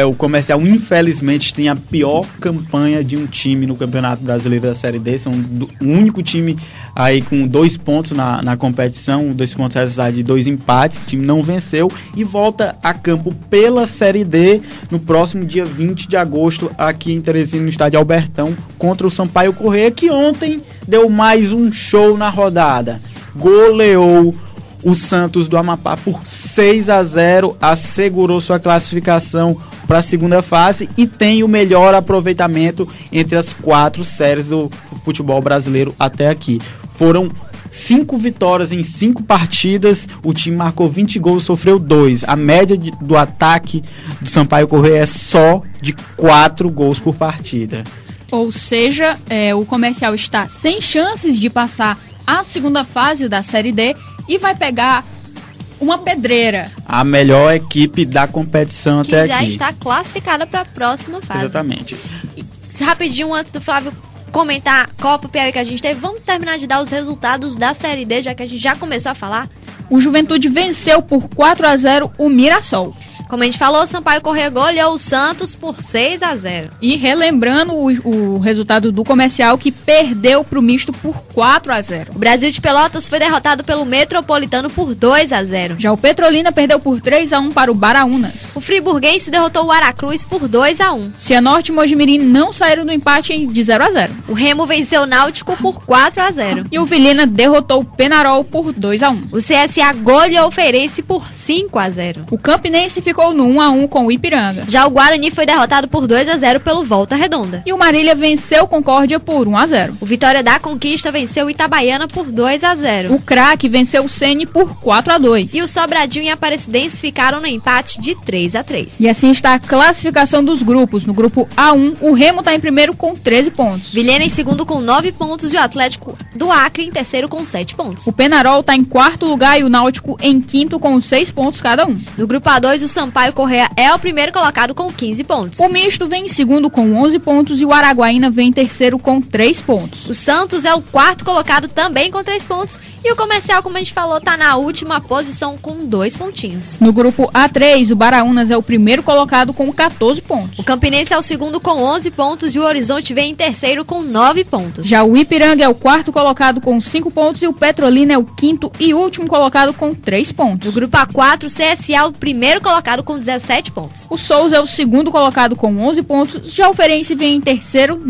O Comercial, infelizmente, tem a pior campanha de um time no Campeonato Brasileiro da Série D. São o único time aí com 2 pontos na competição, 2 pontos resultado de 2 empates. O time não venceu e volta a campo pela Série D no próximo dia 20 de agosto, aqui em Teresina, no estádio Albertão, contra o Sampaio Corrêa, que ontem deu mais um show na rodada. Goleou o Santos do Amapá por 6-0, assegurou sua classificação para a segunda fase e tem o melhor aproveitamento entre as 4 séries do futebol brasileiro até aqui. Foram 5 vitórias em 5 partidas, o time marcou 20 gols, sofreu 2. A média do ataque do Sampaio Corrêa é só de 4 gols por partida. Ou seja, o Comercial está sem chances de passar a segunda fase da Série D e vai pegar uma pedreira. A melhor equipe da competição que até já aqui. Está classificada para a próxima fase. Exatamente. E, rapidinho, antes do Flávio comentar a Copa Piauí que a gente teve, vamos terminar de dar os resultados da Série D, já que a gente já começou a falar. O Juventude venceu por 4-0 o Mirassol. Como a gente falou, Sampaio Corrêa goleou o Santos por 6-0. E relembrando o resultado do Comercial, que perdeu pro Misto por 4-0. O Brasil de Pelotas foi derrotado pelo Metropolitano por 2-0. Já o Petrolina perdeu por 3-1 para o Baraunas. O Friburguense derrotou o Aracruz por 2-1. Cianorte e Mojimirim não saíram do empate de 0-0. O Remo venceu o Náutico por 4-0. E o Vilhena derrotou o Penarol por 2-1. O CSA goleou o Feirense por 5-0. O Campinense ficou no 1-1 com o Ipiranga. Já o Guarani foi derrotado por 2-0 pelo Volta Redonda. E o Marília venceu o Concórdia por 1-0. O Vitória da Conquista venceu o Itabaiana por 2-0. O Craque venceu o Sene por 4-2. E o Sobradinho e a Aparecidense ficaram no empate de 3-3. E assim está a classificação dos grupos. No grupo A1, o Remo está em primeiro com 13 pontos. Vilhena em segundo com 9 pontos e o Atlético do Acre em terceiro com 7 pontos. O Penarol está em quarto lugar e o Náutico em quinto com 6 pontos cada um. No grupo A2, o Sampaio Corrêa é o primeiro colocado com 15 pontos. O Misto vem em segundo com 11 pontos e o Araguaína vem em terceiro com 3 pontos. O Santos é o quarto colocado também com 3 pontos. E o Comercial, como a gente falou, está na última posição com 2 pontinhos. No grupo A3, o Baraunas é o primeiro colocado com 14 pontos. O Campinense é o segundo com 11 pontos e o Horizonte vem em terceiro com 9 pontos. Já o Ipiranga é o quarto colocado com 5 pontos e o Petrolina é o quinto e último colocado com 3 pontos. No grupo A4, o CSA é o primeiro colocado com 17 pontos. O Souza é o segundo colocado com 11 pontos, já o Feirense vem em terceiro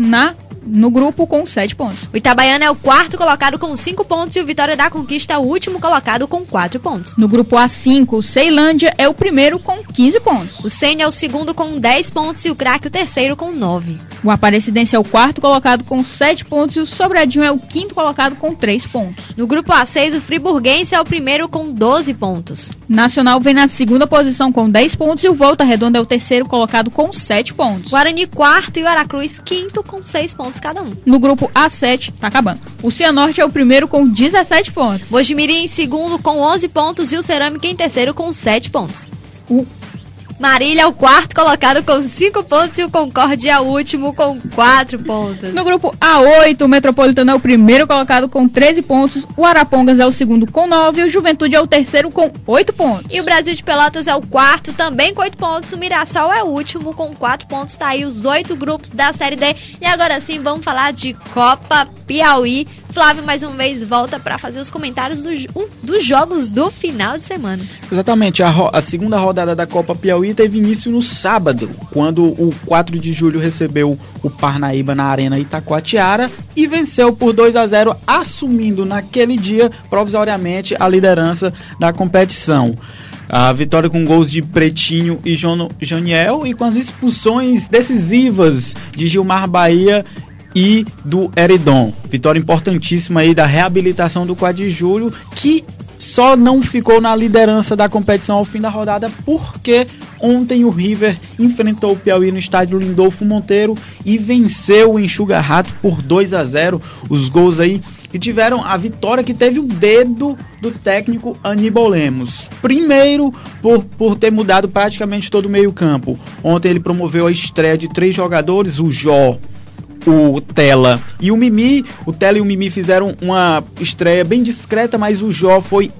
no grupo com 7 pontos. O Itabaiana é o quarto colocado com 5 pontos e o Vitória da Conquista é o último colocado com 4 pontos. No grupo A5, o Ceilândia é o primeiro com 15 pontos. O Sene é o segundo com 10 pontos e o Craque o terceiro com 9. O Aparecidense é o quarto colocado com 7 pontos e o Sobradinho é o quinto colocado com 3 pontos. No grupo A6, o Friburguense é o primeiro com 12 pontos. Nacional vem na segunda posição com 10 pontos e o Volta Redonda é o terceiro colocado com 7 pontos. Guarani quarto e o Aracruz quinto com 6 pontos cada um. No grupo A7, tá acabando. O Cianorte é o primeiro com 17 pontos. Mojimirim em segundo com 11 pontos e o Cerâmica em terceiro com 7 pontos. O Marília é o quarto colocado com 5 pontos e o Concórdia é o último com 4 pontos. No grupo A8, o Metropolitano é o primeiro colocado com 13 pontos, o Arapongas é o segundo com 9 e o Juventude é o terceiro com 8 pontos. E o Brasil de Pelotas é o quarto também com 8 pontos, o Mirassol é o último com 4 pontos, tá aí os 8 grupos da Série D. E agora sim, vamos falar de Copa Piauí. Flávio, mais uma vez, volta para fazer os comentários dos jogos do final de semana. Exatamente, a segunda rodada da Copa Piauí teve início no sábado, quando o 4 de julho recebeu o Parnaíba na Arena Itacoatiara e venceu por 2-0, assumindo naquele dia, provisoriamente, a liderança da competição. A vitória com gols de Pretinho e Joniel e com as expulsões decisivas de Gilmar Bahia e do Eridon. Vitória importantíssima aí da reabilitação do 4 de julho, que só não ficou na liderança da competição ao fim da rodada porque ontem o River enfrentou o Piauí no estádio Lindolfo Monteiro e venceu o Enxuga-Rato por 2-0. Os gols aí que tiveram a vitória que teve o dedo do técnico Aníbal Lemos. Primeiro, por ter mudado praticamente todo o meio-campo. Ontem ele promoveu a estreia de 3 jogadores, o Jó, o Tela e o Mimi. O Tela e o Mimi fizeram uma estreia bem discreta, mas o Jó foi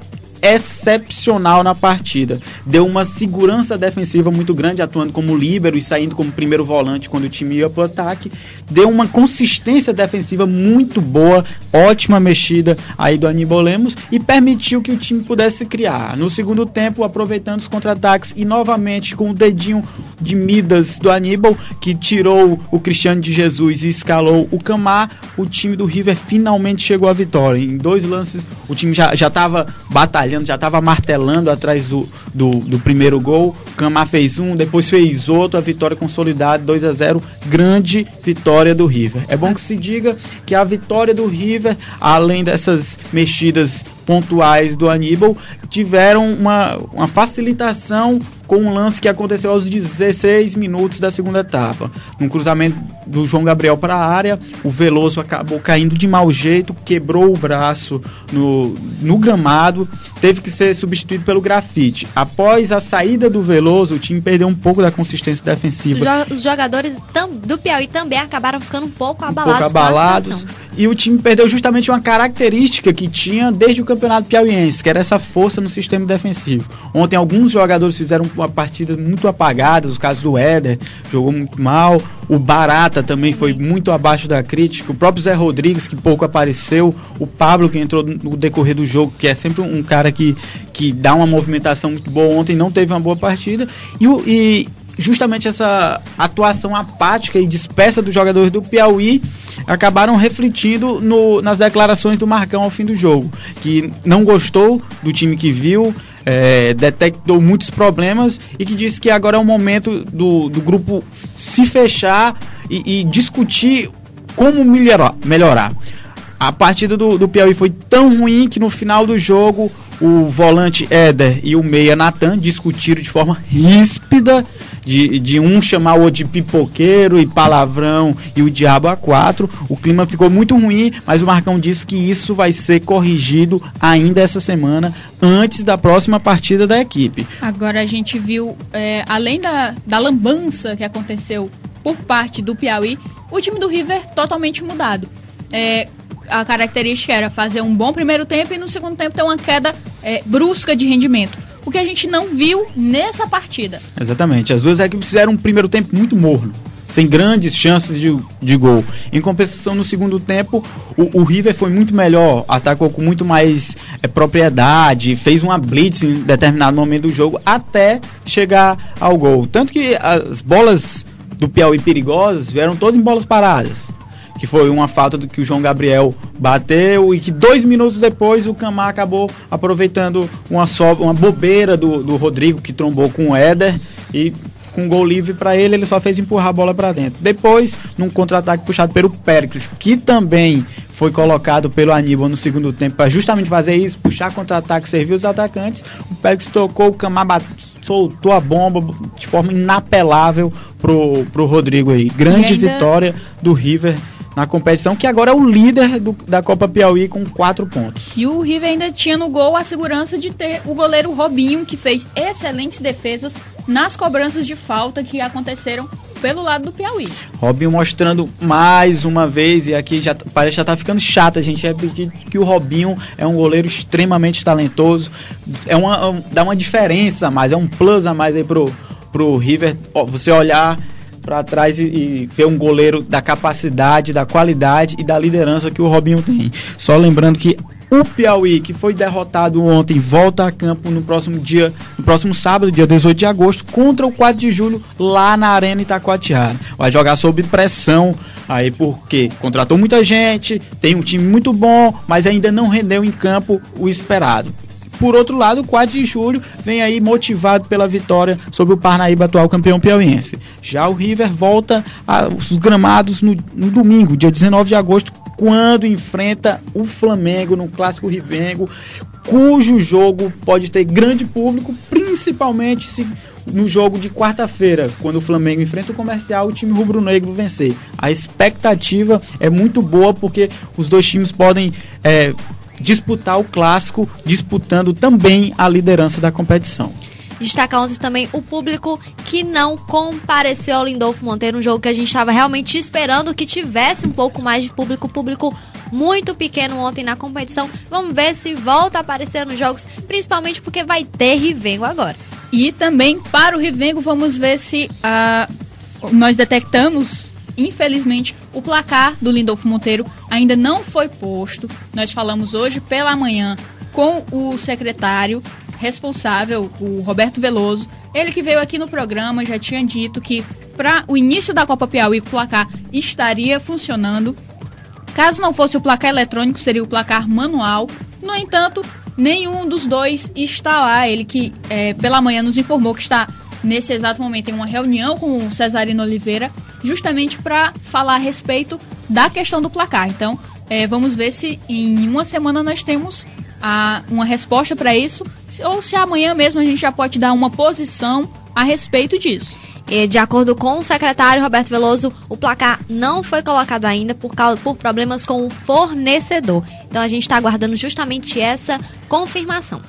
excepcional na partida. Deu uma segurança defensiva muito grande, atuando como líbero e saindo como primeiro volante quando o time ia para o ataque. Deu uma consistência defensiva muito boa, ótima mexida aí do Aníbal Lemos e permitiu que o time pudesse criar. No segundo tempo, aproveitando os contra-ataques e novamente com o dedinho de Midas do Aníbal, que tirou o Cristiano de Jesus e escalou o Camar, o time do River finalmente chegou à vitória. Em 2 lances, o time já estava batalhando, já estava martelando atrás do primeiro gol. O Camar fez um, depois fez outro, a vitória consolidada, 2-0, grande vitória do River. É bom que se diga que a vitória do River, além dessas mexidas pontuais do Aníbal, tiveram uma facilitação com um lance que aconteceu aos 16 minutos da segunda etapa. Um cruzamento do João Gabriel para a área, o Veloso acabou caindo de mau jeito, quebrou o braço no gramado, teve que ser substituído pelo Grafite. Após a saída do Veloso, o time perdeu um pouco da consistência defensiva. Os jogadores do Piauí também acabaram ficando um pouco abalados. E o time perdeu justamente uma característica que tinha desde o Campeonato Piauiense, que era essa força no sistema defensivo. Ontem alguns jogadores fizeram uma partida muito apagada, o caso do Éder, jogou muito mal, o Barata também foi muito abaixo da crítica, o próprio Zé Rodrigues, que pouco apareceu, o Pablo, que entrou no decorrer do jogo, que é sempre um cara que dá uma movimentação muito boa, ontem não teve uma boa partida, e justamente essa atuação apática e dispersa dos jogadores do Piauí acabaram refletindo nas declarações do Marcão ao fim do jogo, que não gostou do time que viu, detectou muitos problemas e que disse que agora é o momento do grupo se fechar e discutir como melhorar. A partida do Piauí foi tão ruim que no final do jogo o volante Éder e o meia Natan discutiram de forma ríspida, de um chamar o outro de pipoqueiro e palavrão e o diabo a quatro. O clima ficou muito ruim, mas o Marcão disse que isso vai ser corrigido ainda essa semana, antes da próxima partida da equipe. Agora a gente viu, além da lambança que aconteceu por parte do Piauí, o time do River totalmente mudado. A característica era fazer um bom primeiro tempo e no segundo tempo ter uma queda brusca de rendimento. O que a gente não viu nessa partida. Exatamente. As duas equipes fizeram um primeiro tempo muito morno, sem grandes chances de gol. Em compensação, no segundo tempo, o River foi muito melhor, atacou com muito mais propriedade, fez uma blitz em determinado momento do jogo, até chegar ao gol. Tanto que as bolas do Piauí perigosas vieram todas em bolas paradas, que foi uma falta do que o João Gabriel bateu e que 2 minutos depois o Camar acabou aproveitando uma bobeira do Rodrigo, que trombou com o Éder, e com gol livre para ele só fez empurrar a bola para dentro. Depois, num contra-ataque puxado pelo Péricles, que também foi colocado pelo Aníbal no segundo tempo para justamente fazer isso, puxar contra-ataque, servir os atacantes, o Péricles tocou, o Camar soltou a bomba de forma inapelável pro Rodrigo aí. Grande vitória do River na competição, que agora é o líder da Copa Piauí com 4 pontos. E o River ainda tinha no gol a segurança de ter o goleiro Robinho, que fez excelentes defesas nas cobranças de falta que aconteceram pelo lado do Piauí. Robinho mostrando mais uma vez, e aqui parece que já tá ficando chato a gente repetir que o Robinho é um goleiro extremamente talentoso, dá uma diferença a mais, é um plus a mais aí pro River, você olhar para trás e ver um goleiro da capacidade, da qualidade e da liderança que o Robinho tem. Só lembrando que o Piauí, que foi derrotado ontem, volta a campo no próximo sábado, dia 18 de agosto, contra o 4 de julho, lá na Arena Itacoatiara. Vai jogar sob pressão, aí porque contratou muita gente, tem um time muito bom, mas ainda não rendeu em campo o esperado. Por outro lado, o 4 de julho vem aí motivado pela vitória sobre o Parnaíba, atual campeão piauiense. Já o River volta aos gramados no domingo, dia 19 de agosto, quando enfrenta o Flamengo no Clássico Rivengo, cujo jogo pode ter grande público, principalmente no jogo de quarta-feira, quando o Flamengo enfrenta o Comercial, o time rubro-negro vencer. A expectativa é muito boa, porque os dois times podem disputar o clássico, disputando também a liderança da competição. Destacar ontem também o público que não compareceu ao Lindolfo Monteiro, um jogo que a gente estava realmente esperando que tivesse um pouco mais de público muito pequeno ontem na competição. Vamos ver se volta a aparecer nos jogos, principalmente porque vai ter Rivengo agora. E também para o Rivengo, vamos ver se nós detectamos, infelizmente, o placar do Lindolfo Monteiro ainda não foi posto. Nós falamos hoje pela manhã com o secretário responsável, o Roberto Veloso. Ele que veio aqui no programa já tinha dito que para o início da Copa Piauí o placar estaria funcionando. Caso não fosse o placar eletrônico, seria o placar manual. No entanto, nenhum dos dois está lá. Ele que pela manhã nos informou que está nesse exato momento em uma reunião com o Cesarino Oliveira, justamente para falar a respeito da questão do placar. Então, vamos ver se em uma semana nós temos uma resposta para isso, ou se amanhã mesmo a gente já pode dar uma posição a respeito disso. E de acordo com o secretário Roberto Veloso, o placar não foi colocado ainda por problemas com o fornecedor. Então a gente está aguardando justamente essa confirmação.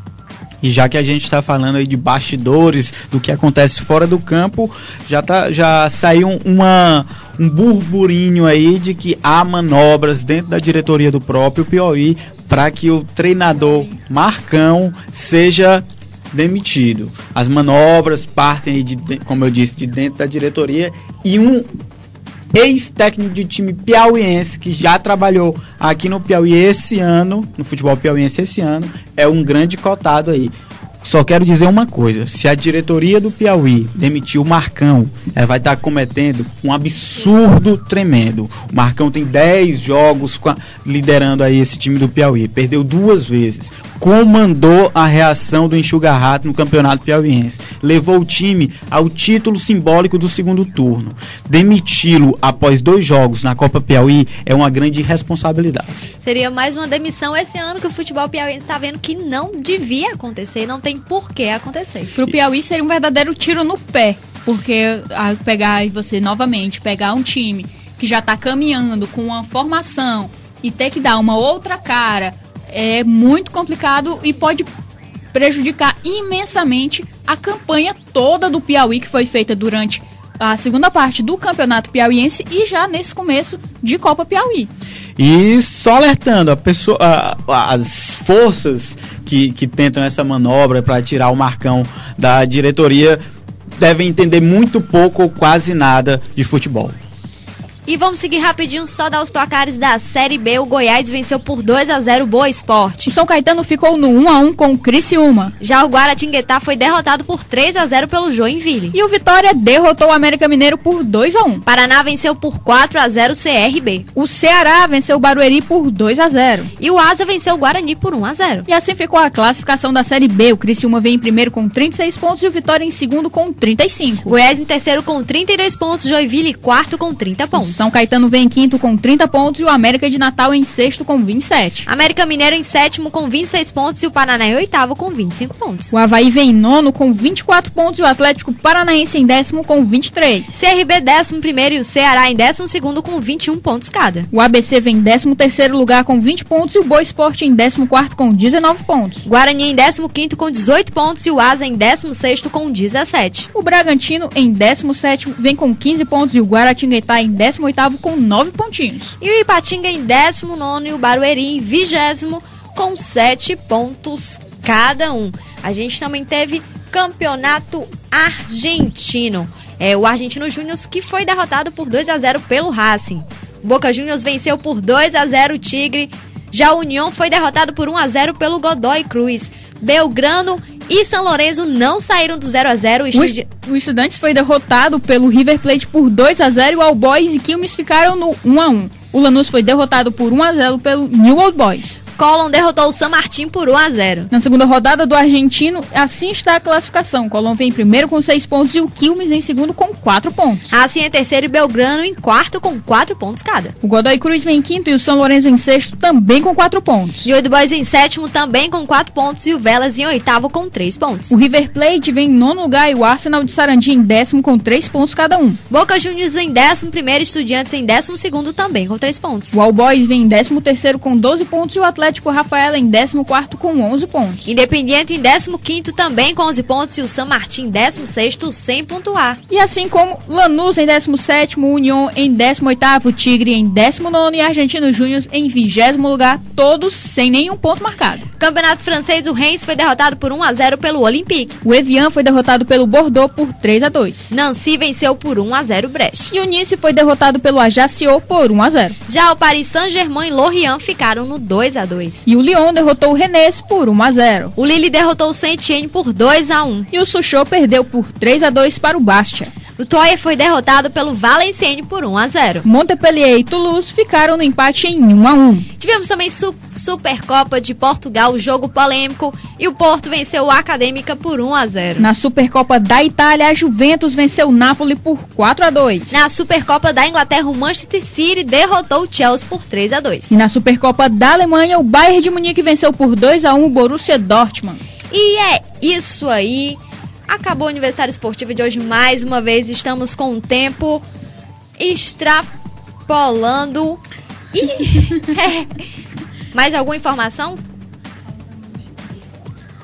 E já que a gente está falando aí de bastidores, do que acontece fora do campo, já saiu um burburinho aí de que há manobras dentro da diretoria do próprio Piauí para que o treinador Marcão seja demitido. As manobras partem aí como eu disse, de dentro da diretoria, e um ex-técnico de time piauiense que já trabalhou aqui no Piauí esse ano, no futebol piauiense esse ano, é um grande cotado aí. Só quero dizer uma coisa: se a diretoria do Piauí demitir o Marcão, ela vai estar cometendo um absurdo tremendo. O Marcão tem 10 jogos liderando aí esse time do Piauí, perdeu 2 vezes, comandou a reação do enxuga-rato no campeonato piauiense, levou o time ao título simbólico do segundo turno. Demiti-lo após 2 jogos na Copa Piauí é uma grande irresponsabilidade. Seria mais uma demissão esse ano que o futebol piauiense está vendo que não devia acontecer, não tem por que acontecer. Pro Piauí seria um verdadeiro tiro no pé, porque ao pegar e você novamente pegar um time que já está caminhando com uma formação e ter que dar uma outra cara é muito complicado e pode prejudicar imensamente a campanha toda do Piauí que foi feita durante a segunda parte do Campeonato Piauiense e já nesse começo de Copa Piauí. E só alertando, as forças que tentam essa manobra para tirar o Marcão da diretoria devem entender muito pouco ou quase nada de futebol. E vamos seguir rapidinho, só dar os placares da Série B. O Goiás venceu por 2-0 o Boa Esporte. O São Caetano ficou no 1-1 com o Criciúma. Já o Guaratinguetá foi derrotado por 3-0 pelo Joinville. E o Vitória derrotou o América Mineiro por 2-1. Paraná venceu por 4-0 o CRB. O Ceará venceu o Barueri por 2-0. E o Asa venceu o Guarani por 1-0. E assim ficou a classificação da Série B. O Criciúma vem em primeiro com 36 pontos e o Vitória em segundo com 35. Goiás em terceiro com 32 pontos, Joinville em quarto com 30 pontos. São Caetano vem em quinto com 30 pontos e o América de Natal em sexto com 27. América Mineiro em sétimo com 26 pontos e o Paraná em oitavo com 25 pontos. O Avaí vem em nono com 24 pontos e o Atlético Paranaense em décimo com 23. CRB 11º e o Ceará em 12º com 21 pontos cada. O ABC vem em 13º lugar com 20 pontos e o Boa Esporte em 14º com 19 pontos. Guarani em 15º com 18 pontos e o Asa em 16º com 17. O Bragantino em 17º vem com 15 pontos e o Guaratinguetá em 18º com 9 pontinhos. E o Ipatinga em 19º e o Barueri em 20º com 7 pontos cada um. A gente também teve campeonato argentino. O Argentino Júnior que foi derrotado por 2-0 pelo Racing. Boca Juniors venceu por 2-0 o Tigre. Já o União foi derrotado por 1-0 pelo Godoy Cruz. Belgrano e São Lourenço não saíram do 0-0. O Estudiantes foi derrotado pelo River Plate por 2-0 e o All Boys e Quilmes ficaram no 1-1. O Lanús foi derrotado por 1-0 pelo New Old Boys. Colón derrotou o San Martín por 1-0. Na segunda rodada do Argentino, assim está a classificação. Colón vem em primeiro com 6 pontos e o Quilmes em segundo com 4 pontos. Assim é terceiro e Belgrano em quarto com 4 pontos cada. O Godoy Cruz vem em quinto e o São Lourenço em sexto também com 4 pontos. E o Old Boys em sétimo também com 4 pontos e o Velas em oitavo com 3 pontos. O River Plate vem em nono lugar e o Arsenal de Sarandi em décimo com 3 pontos cada um. Boca Juniors em 11º e Estudiantes em 12º também com 3 pontos. O All Boys vem em 13º com 12 pontos e o Atlético Rafaela em 14º com 11 pontos. Independiente em 15º também com 11 pontos e o San Martín em 16º sem pontuar. E assim como Lanús em 17º, União em 18º, Tigre em 19º e Argentino Júnior em 20º lugar, todos sem nenhum ponto marcado. Campeonato francês, o Reims foi derrotado por 1-0 pelo Olympique. O Evian foi derrotado pelo Bordeaux por 3-2. Nancy venceu por 1-0 o Brest. E o Nice foi derrotado pelo Ajaccio por 1-0. Já o Paris Saint-Germain e Lorient ficaram no 2-2. E o Lyon derrotou o Rennes por 1-0. O Lille derrotou o Saint-Étienne por 2-1. E o Sochaux perdeu por 3-2 para o Bastia. O Troyes foi derrotado pelo Valenciennes por 1-0. Montpellier e Toulouse ficaram no empate em 1-1. Tivemos também Supercopa de Portugal, jogo polêmico, e o Porto venceu o Acadêmica por 1-0. Na Supercopa da Itália, a Juventus venceu o Napoli por 4-2. Na Supercopa da Inglaterra, o Manchester City derrotou o Chelsea por 3-2. E na Supercopa da Alemanha, o Bayern de Munique venceu por 2-1 o Borussia Dortmund. E é isso aí. Acabou o Universitário Esportivo de hoje mais uma vez. Estamos com o tempo extrapolando. Mais alguma informação?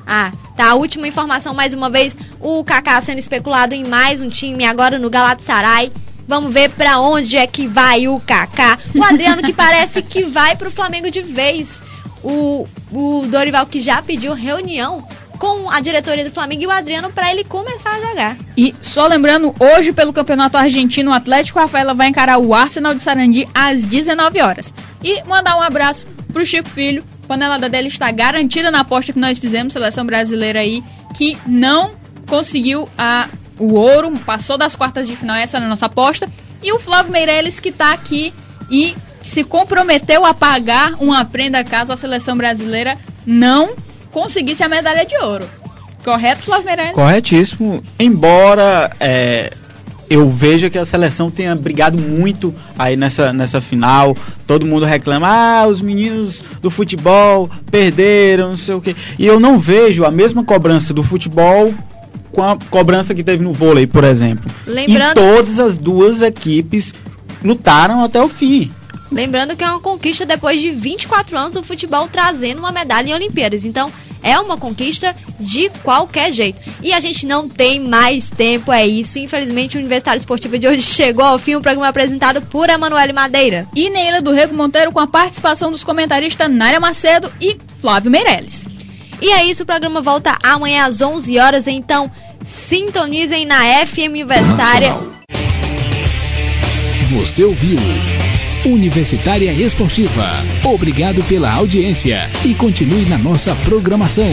Tá. A última informação mais uma vez. O Kaká sendo especulado em mais um time agora no Galatasaray. Vamos ver pra onde é que vai o Kaká. O Adriano que parece que vai pro Flamengo de vez. O Dorival que já pediu reunião com a diretoria do Flamengo e o Adriano para ele começar a jogar. E só lembrando, hoje pelo Campeonato Argentino, o Atlético Rafaela vai encarar o Arsenal de Sarandi às 19 horas. E mandar um abraço pro Chico Filho. A panelada dele está garantida na aposta que nós fizemos, seleção brasileira aí, que não conseguiu o ouro, passou das quartas de final, essa é a nossa aposta. E o Flávio Meirelles que está aqui e se comprometeu a pagar uma prenda caso a seleção brasileira não conseguisse a medalha de ouro. Correto, Flávio Meirelles? Corretíssimo. Embora eu veja que a seleção tenha brigado muito aí nessa final, todo mundo reclama, os meninos do futebol perderam, não sei o quê. E eu não vejo a mesma cobrança do futebol com a cobrança que teve no vôlei, por exemplo. Lembrando... E todas as duas equipes lutaram até o fim. Lembrando que é uma conquista depois de 24 anos do futebol trazendo uma medalha em Olimpíadas. Então, é uma conquista de qualquer jeito. E a gente não tem mais tempo, é isso. Infelizmente, o Universitário Esportivo de hoje chegou ao fim. O programa apresentado por Emanuele Madeira e Neila do Rego Monteiro, com a participação dos comentaristas Nária Macedo e Flávio Meirelles. E é isso, o programa volta amanhã às 11 horas. Então, sintonizem na FM Universitária. Você ouviu Universitária Esportiva. Obrigado pela audiência e continue na nossa programação.